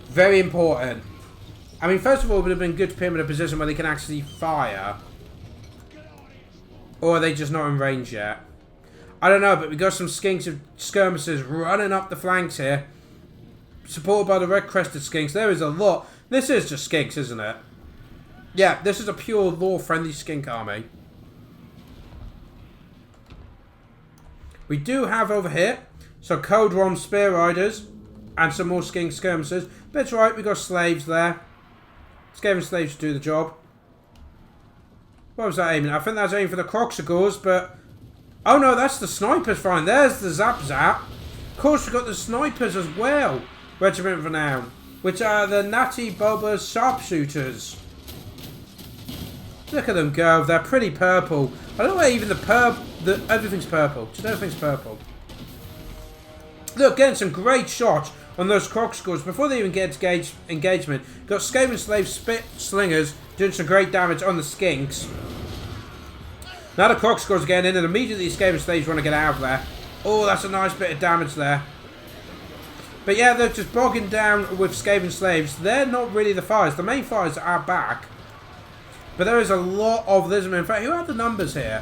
very important. I mean, first of all, it would have been good to put him in a position where they can actually fire. Or are they just not in range yet? I don't know, but we got some skinks of skirmishers running up the flanks here. Supported by the red-crested skinks. There is a lot. This is just skinks, isn't it? Yeah, this is a pure law-friendly skink army. We do have over here some Code Rom Spear Riders and some more skink skirmishers. But it's right, we got slaves there. Skaven slaves to do the job. What was that aiming? I think that's aiming for the Croxicores, but... Oh no, that's the snipers fine. There's the Zap Zap. Of course, we've got the snipers as well. Regiment of Renown. Which are the Natty Boba Sharpshooters. Look at them go. They're pretty purple. I don't know why even the purple... Everything's purple. Just everything's purple. Look, getting some great shots on those Croxicores before they even get engagement. Got Skaven Slave Spit Slingers doing some great damage on the skinks. Now the Croxicores are getting in, and immediately the Skaven Slaves want to get out of there. Oh, that's a nice bit of damage there. But yeah, they're just bogging down with Skaven Slaves. They're not really the fires. The main fires are back. But there is a lot of Lizardmen. In fact, who have the numbers here?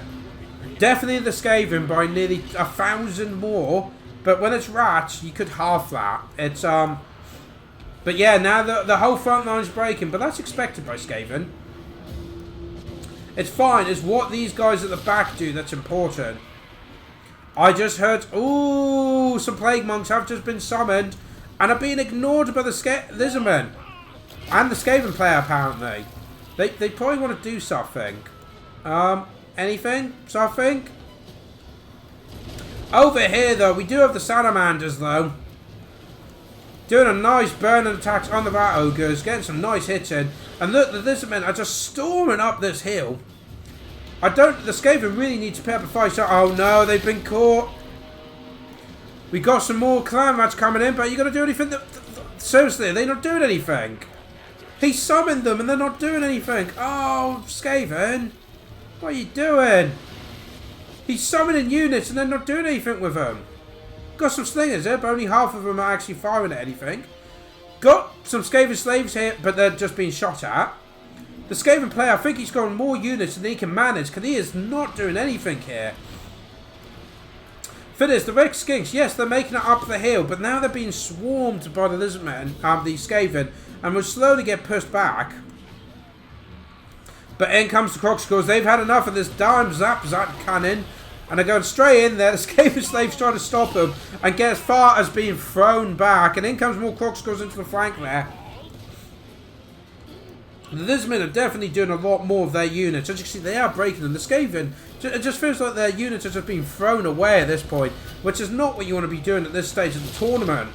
Definitely the Skaven by nearly 1,000 more. But when it's rats, you could half that. It's, But yeah, now the whole front line's breaking. But that's expected by Skaven. It's fine. It's what these guys at the back do that's important. I just heard... Ooh, some Plague Monks have just been summoned. And are being ignored by the Lizardmen. And the Skaven player, apparently. They probably want to do something. Anything? Something? Over here, though, we do have the Salamanders, though. Doing a nice burning attacks on the Rat Ogres. Getting some nice hits in. And look, the Lizardmen are just storming up this hill. The Skaven really need to put up a fight. So, oh no, they've been caught. We got some more clan rats coming in, but you got to do anything seriously, they're not doing anything. He summoned them and they're not doing anything. Oh, Skaven. What are you doing? He's summoning units and they're not doing anything with them. Got some slingers here, but only half of them are actually firing at anything. Got some Skaven slaves here, but they're just being shot at. The Skaven player, I think he's got more units than he can manage, because he is not doing anything here. Finish, the Red Skinks, yes, they're making it up the hill, but now they're being swarmed by the Lizardmen, the Skaven, and will slowly get pushed back. But in comes the Croxicores. They've had enough of this damn Zap Zap cannon. And they're going straight in there. The Skaven slaves trying to stop them and get as far as being thrown back. And in comes more Kroxgors into the flank there. The Lizardmen are definitely doing a lot more of their units. As you can see, they are breaking them. The Skaven, it just feels like their units are just being thrown away at this point, which is not what you want to be doing at this stage of the tournament.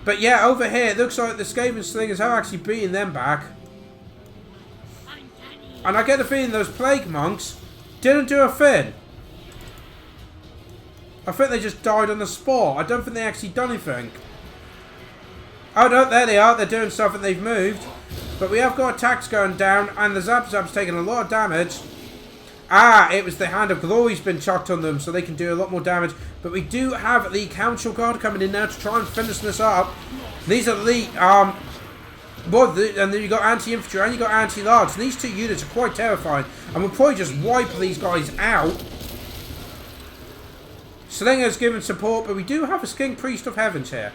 But yeah, over here, it looks like the Skaven Slingers are actually beating them back. And I get the feeling those Plague Monks didn't do a thing. I think they just died on the spot. I don't think they actually done anything. Oh no, there they are. They're doing stuff and they've moved. But we have got attacks going down and the Zap-Zap's taking a lot of damage. Ah, it was the Hand of Glory's been chucked on them so they can do a lot more damage. But we do have the Council Guard coming in now to try and finish this up. These are the, and then you got anti-infantry and you got anti-large. These two units are quite terrifying. And we'll probably just wipe these guys out. Slinger's giving support, but we do have a Skink Priest of Heavens here.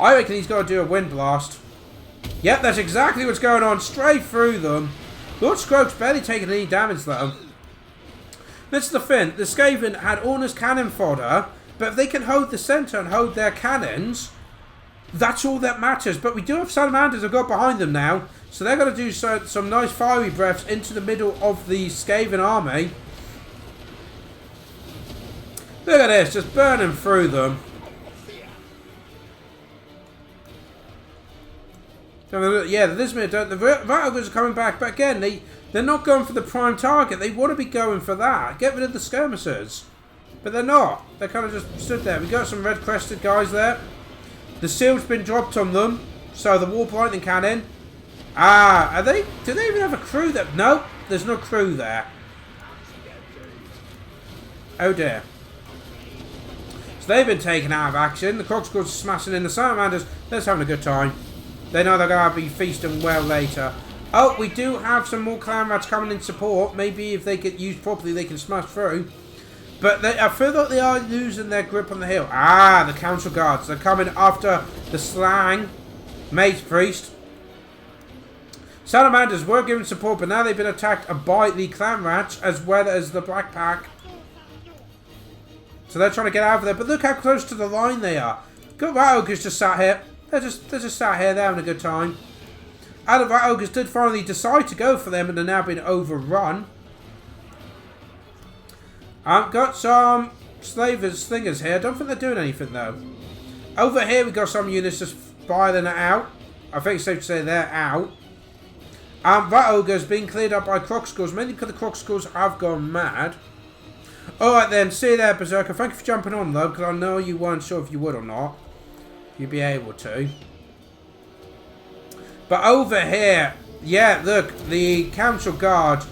I reckon he's got to do a Wind Blast. Yep, that's exactly what's going on. Straight through them. Lord Scrope's barely taking any damage though. That's the thing. The Skaven had honest cannon fodder, but if they can hold the centre and hold their cannons, that's all that matters. But we do have Salamanders have got behind them now, so they're going to do some nice fiery breaths into the middle of the Skaven army. Look at this, just burning through them. Yeah, the Rat-Ogres are coming back, but again, they're not going for the prime target. They want to be going for that. Get rid of the skirmishers. But they're not. They kind of just stood there. We got some red-crested guys there. The shield's been dropped on them. So the Warp Lightning Cannon. Ah, are they? Do they even have a crew there? Nope, there's no crew there. Oh dear. So they've been taken out of action. The Kroxgors are smashing in. The Salamanders, they're just having a good time. They know they're going to be feasting well later. Oh, we do have some more Clan Rats coming in support. Maybe if they get used properly, they can smash through. But I feel like they are losing their grip on the hill. Ah, the Council Guards. They're coming after the Slang Mace Priest. Salamanders were given support, but now they've been attacked by the Clan Rats as well as the Black Pack. So they're trying to get out of there. But look how close to the line they are. Good Rat-Ogres just sat here. They're just sat here, they're having a good time. And the Rat-Ogres did finally decide to go for them and they're now being overrun. Got some slingers here. I don't think they're doing anything though. Over here we got some units just firing it out. I think it's safe to say they're out. Rat-Ogres being cleared up by Kroxgors, mainly because the Kroxgors have gone mad. Alright then, see you there, Berserker. Thank you for jumping on though, because I know you weren't sure if you would or not. You'd be able to. But over here, yeah, look, the Council Guard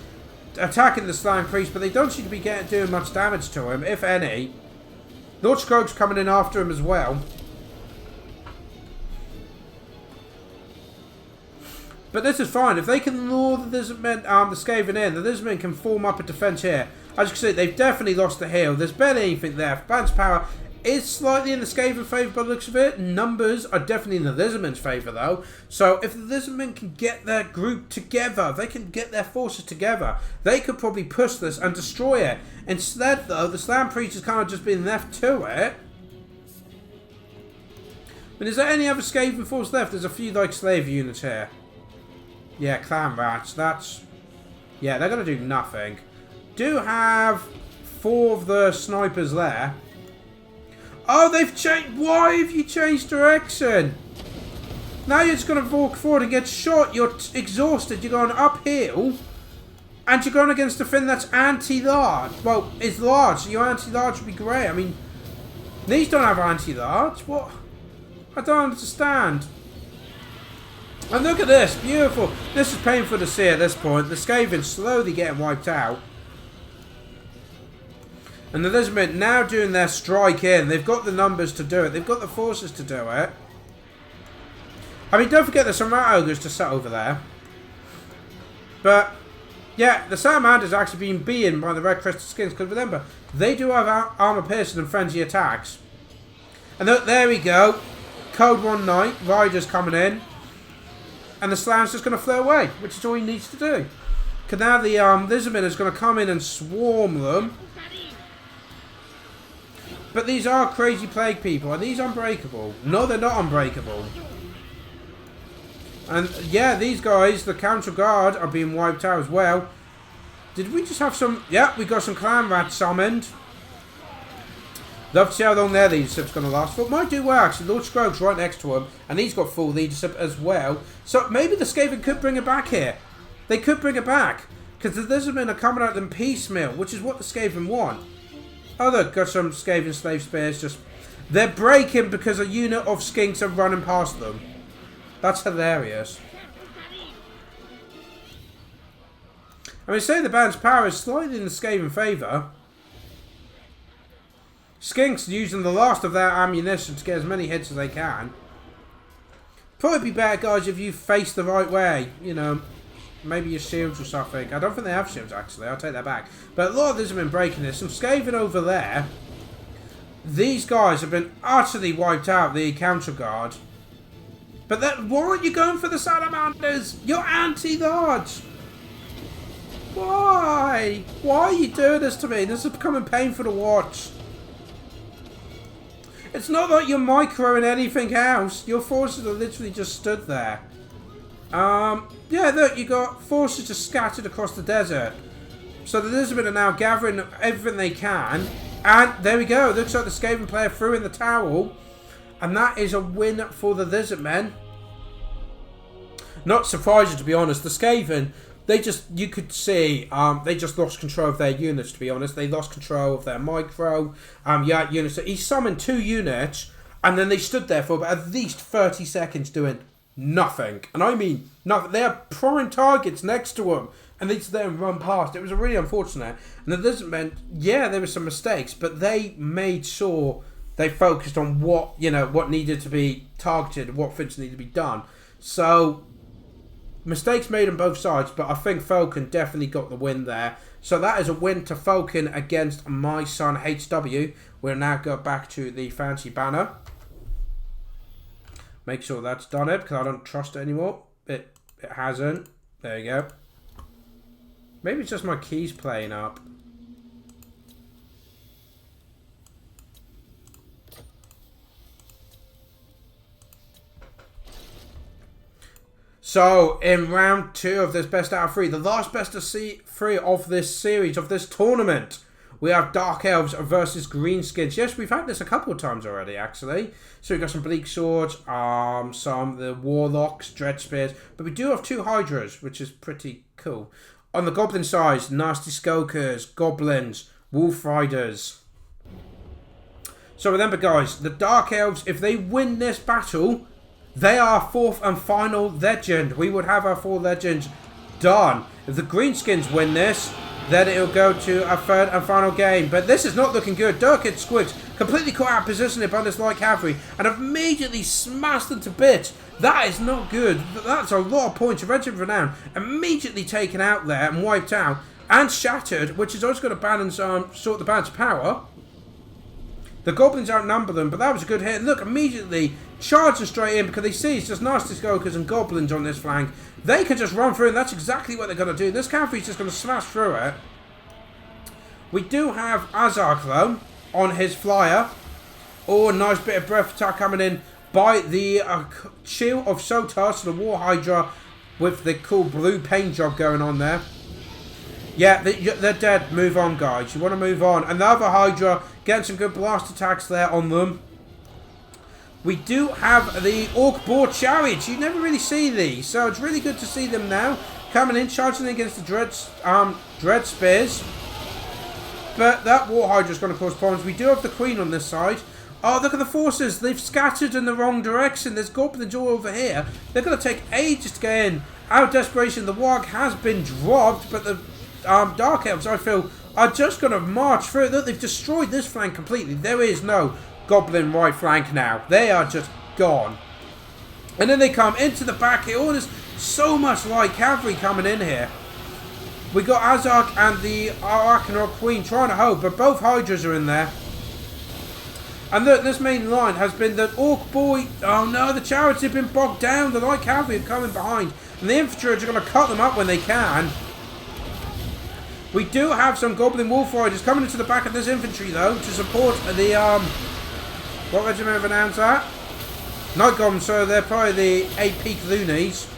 attacking the Slime Priest, but they don't seem to be doing much damage to him, if any. Lord Scrope's coming in after him as well. But this is fine. If they can lure the Lizardmen, the Skaven in, the Lizardmen can form up a defence here. As you can see, they've definitely lost the hill. There's barely anything there. Balance power is slightly in the Skaven favour by the looks of it. Numbers are definitely in the Lizardmen's favour though. So if the Lizardmen can get their group together, they can get their forces together, they could probably push this and destroy it. Instead though, the Slam Priest has kind of just been left to it. I mean, is there any other Skaven force left? There's a few like slave units here. Yeah, Clan Rats, that's... yeah, they're going to do nothing. Do have 4 of the snipers there. Oh, they've changed. Why have you changed direction? Now you're just going to walk forward and get shot. You're exhausted. You're going uphill. And you're going against a thing that's anti-large. Well, it's large, so your anti-large would be great. I mean, these don't have anti-large. What? I don't understand. And look at this. Beautiful. This is painful to see at this point. The Skaven's slowly getting wiped out. And the Lizardmen now doing their strike in. They've got the numbers to do it. They've got the forces to do it. I mean, don't forget there's some Rat-Ogres to set over there. But, yeah, the Salamander's actually being beaten by the Red Crested Skins. Because remember, they do have armor piercing and frenzy attacks. And look, there we go. Code 1 Knight. Riders coming in. And the Slam's just going to fly away. Which is all he needs to do. Because now the lizardmen is going to come in and swarm them. But these are crazy plague people. Are these unbreakable? No, they're not unbreakable. And yeah, these guys, the Council Guard, are being wiped out as well. Did we just have some... Yeah, we got some clan rats summoned. Love to see how long their leadership's going to last. But might do well, actually. Lord Scroge's right next to him. And he's got full leadership as well. So maybe the Skaven could bring it back here. They could bring it back. Because the lizardmen are coming out in piecemeal, which is what the Skaven want. Oh, look, got some Skaven slave spears. Just they're breaking because a unit of skinks are running past them. That's hilarious. I mean, say the band's power is slightly in the Skaven favour. Skinks using the last of their ammunition to get as many hits as they can. Probably be better, guys, if you face the right way. You know, maybe your shields or something. I don't think they have shields, actually. I'll take that back. But a lot of this have been breaking this. Some Skaven over there. These guys have been utterly wiped out, the Council Guard. But why aren't you going for the Salamanders? You're anti-large. Why? Why are you doing this to me? This is becoming painful to watch. It's not like you're microing anything else. Your forces are literally just stood there. Yeah, look, you got forces just scattered across the desert. So the lizardmen are now gathering everything they can. And there we go. Looks like the Skaven player threw in the towel. And that is a win for the lizardmen. Not surprising, to be honest. The Skaven, they just, you could see, they just lost control of their units, to be honest. They lost control of their micro units. So he summoned 2 units, and then they stood there for about at least 30 seconds doing nothing. And I mean nothing. They had prime targets next to them, and they just let them run past. It was really unfortunate. And that doesn't mean, yeah, there were some mistakes, but they made sure they focused on what, you know, what needed to be targeted, what things needed to be done. So mistakes made on both sides, but I think Falcon definitely got the win there. So that is a win to Falcon against my son HW. We'll now go back to the fancy banner. Make sure that's done it, because I don't trust it anymore. It hasn't. There you go. Maybe it's just my keys playing up. So, in round 2 of this best out of 3, the last best of 3 of this series, of this tournament, we have Dark Elves versus Greenskins. Yes, we've had this a couple of times already, actually. So we've got some Bleak Swords, the Warlocks, Dread Spears, but we do have 2 Hydras, which is pretty cool. On the Goblin side, Nasty Skokers, Goblins, Wolf Riders. So remember, guys, the Dark Elves, if they win this battle, they are 4th and final legend. We would have our 4 legends done. If the Greenskins win this, then it'll go to a 3rd and final game. But this is not looking good. Dirkid Squigs completely caught out of position upon this light cavalry and immediately smashed them to bits. That is not good. That's a lot of points. Regiment Renown immediately taken out there and wiped out and shattered, which is also going to balance sort the balance of power. The Goblins outnumber them, but that was a good hit. Look, immediately charging straight in because they see it's just Nasty Skokers and Goblins on this flank. They can just run through, and that's exactly what they're going to do. This cavalry's just going to smash through it. We do have Azark, though, on his flyer. Oh, a nice bit of breath attack coming in by the Shield of Sotas, the War Hydra, with the cool blue paint job going on there. Yeah, they're dead. Move on, guys. You want to move on. And the other Hydra, getting some good blast attacks there on them. We do have the Orc Boar Chariots. You never really see these, so it's really good to see them now. Coming in, charging against the Dread Spears. But that War Hydra is going to cause problems. We do have the Queen on this side. Oh, look at the forces. They've scattered in the wrong direction. There's Goblins all over here. They're going to take ages to get in. Out of desperation, the Warg has been dropped, but the Dark Elves, I feel, are just going to march through. Look, they've destroyed this flank completely. There is no Goblin right flank now. They are just gone. And then they come into the back here. Oh, there's so much light cavalry coming in here. We got Azark and the Arachnor Queen trying to hold, but both Hydras are in there. And look, this main line has been that Orc Boy. Oh no, the Chariots have been bogged down. The light cavalry are coming behind. And the infantry are going to cut them up when they can. We do have some Goblin Wolf Riders coming into the back of this infantry, though, to support the, what regiment have announced that? Night Goblins, so they're probably the 8 Peak Loonies.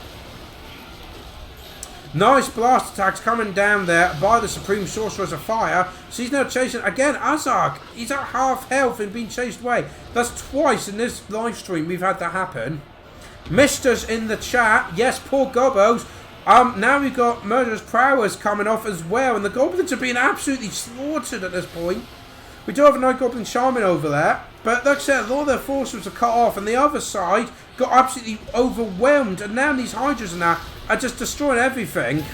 Nice blast attacks coming down there by the Supreme Sorcerers of Fire. So he's now chasing, again, Azark. He's at half health and being chased away. That's twice in this live stream we've had that happen. Misters in the chat. Yes, poor Gobbos. Now we've got Murderous Prowess coming off as well. And the Goblins are being absolutely slaughtered at this point. We do have a Night Goblin Shaman over there. But like I said, a lot of their forces are cut off. And the other side got absolutely overwhelmed. And now these Hydras are just destroying everything.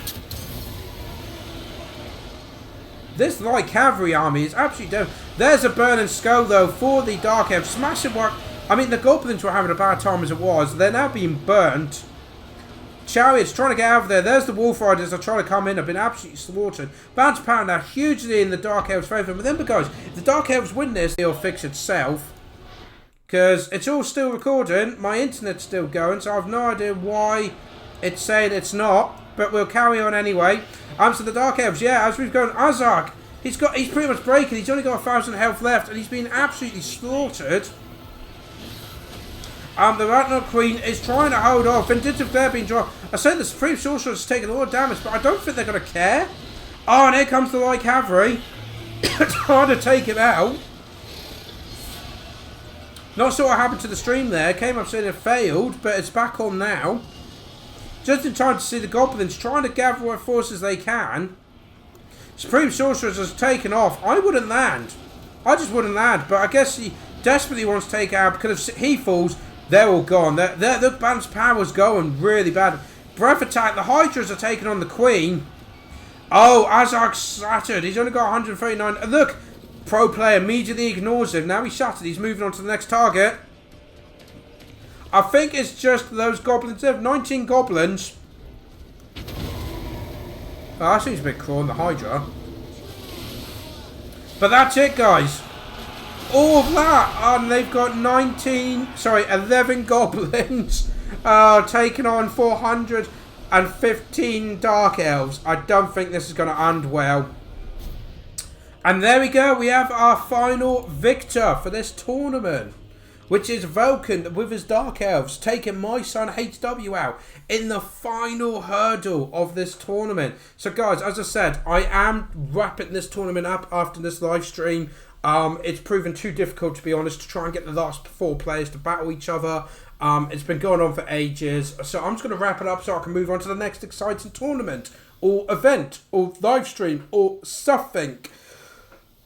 This light cavalry army is absolutely dead. There's a burning skull, though, for the Dark Elves. Smashing work. I mean, the Goblins were having a bad time as it was. They're now being burnt. Chariots trying to get out of there. There's the Wolf Riders that are trying to come in. Have been absolutely slaughtered. Bounty power now hugely in the Dark Elves' favour. But remember, guys, if the Dark Elves win this, it'll fix itself. Because it's all still recording. My internet's still going, so I have no idea why it's saying it's not. But we'll carry on anyway. So the Dark Elves, yeah, as we've gone, Azark, he's pretty much breaking. He's only got 1,000 health left, and he's been absolutely slaughtered. The Ragnarok Queen is trying to hold off. Vindictive Glare being drawn. I said the Supreme Sorceress has taken a lot of damage, but I don't think they're going to care. Oh, and here comes the Light Cavalry. It's hard to take him out. Not sure what happened to the stream there. Came up saying it failed, but it's back on now. Just in time to see the Goblins trying to gather what forces they can. Supreme Sorceress has taken off. I wouldn't land. I just wouldn't land, but I guess he desperately wants to take out, because if he falls, they're all gone. The balance power's going really bad. Breath attack. The Hydras are taking on the Queen. Oh, Azark's shattered. He's only got 139. And look, pro player immediately ignores him. Now he's shattered. He's moving on to the next target. I think it's just those Goblins. They have 19 Goblins. Oh, that seems a bit cruel on the Hydra. But that's it, guys. All of that, and they've got 11 Goblins taking on 415 Dark Elves. I don't think this is going to end well. And there we go, we have our final victor for this tournament, which is Vulcan with his Dark Elves, taking my son HW out in the final hurdle of this tournament. So guys, as I said, I am wrapping this tournament up after this live stream. It's proven too difficult, to be honest, to try and get the last 4 players to battle each other. It's been going on for ages. So I'm just going to wrap it up so I can move on to the next exciting tournament, or event, or live stream, or something.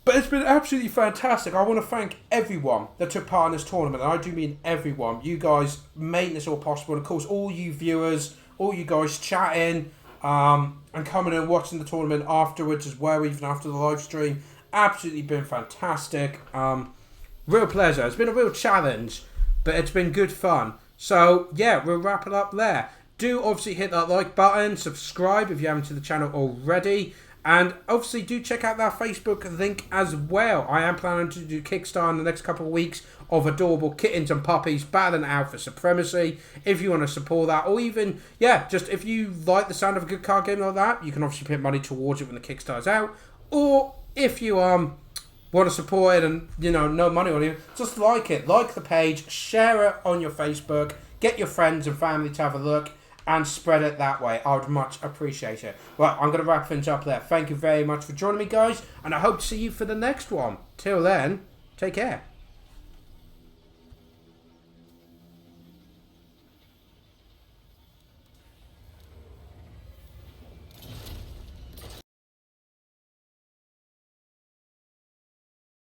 But it's been absolutely fantastic. I want to thank everyone that took part in this tournament. And I do mean everyone. You guys made this all possible. And of course, all you viewers, all you guys chatting, and coming and watching the tournament afterwards as well, even after the live stream. Absolutely been fantastic. Real pleasure. It's been a real challenge, but it's been good fun. So yeah, we'll wrap it up there. Do obviously hit that like button, subscribe if you haven't to the channel already, and obviously do check out that Facebook link as well. I am planning to do Kickstarter in the next couple of weeks of adorable kittens and puppies battling out for supremacy. If you want to support that, or even, yeah, just if you like the sound of a good card game like that, you can obviously put money towards it when the Kickstarter's out. Or if you want to support it and, you know, no money on you, just like it. Like the page, share it on your Facebook, get your friends and family to have a look, and spread it that way. I would much appreciate it. Well, I'm going to wrap things up there. Thank you very much for joining me, guys, and I hope to see you for the next one. Till then, take care.